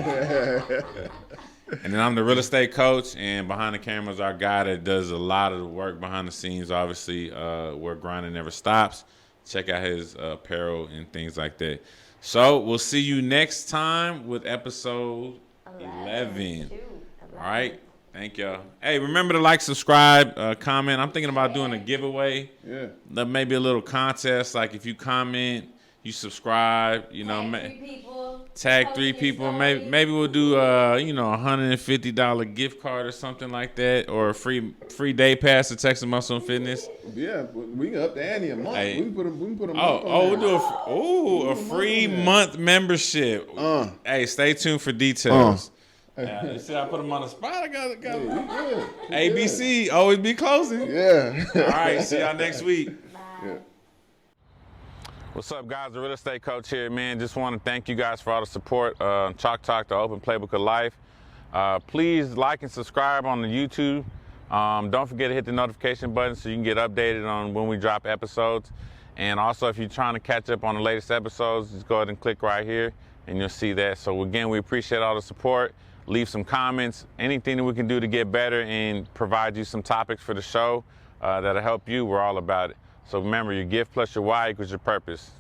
And then I'm the real estate coach, and behind the camera is our guy that does a lot of the work behind the scenes, obviously, where grinding never stops. Check out his apparel and things like that. So we'll see you next time with episode 11. All right. Thank y'all. Hey, remember to like, subscribe, comment. I'm thinking about doing a giveaway. Yeah. Maybe a little contest. Like if you comment, you subscribe, Tag 3 people. Tag 3 people. Maybe we'll do $150 gift card or something like that, or a free day pass to Texas Muscle and Fitness. Yeah, we can up the ante a month. Hey. We can put a month We'll on do a free month membership. Hey, stay tuned for details. You see, I put them on the spot. I got ABC always be closing. Yeah. All right, see y'all next week. Yeah. What's up, guys? The Real Estate Coach here, man. Just want to thank you guys for all the support. Chalk Talk, the open playbook of life. Please like and subscribe on the YouTube. Don't forget to hit the notification button so you can get updated on when we drop episodes. And also, if you're trying to catch up on the latest episodes, just go ahead and click right here, and you'll see that. So again, we appreciate all the support. Leave some comments, anything that we can do to get better and provide you some topics for the show that'll help you. We're all about it. So remember, your gift plus your why equals your purpose.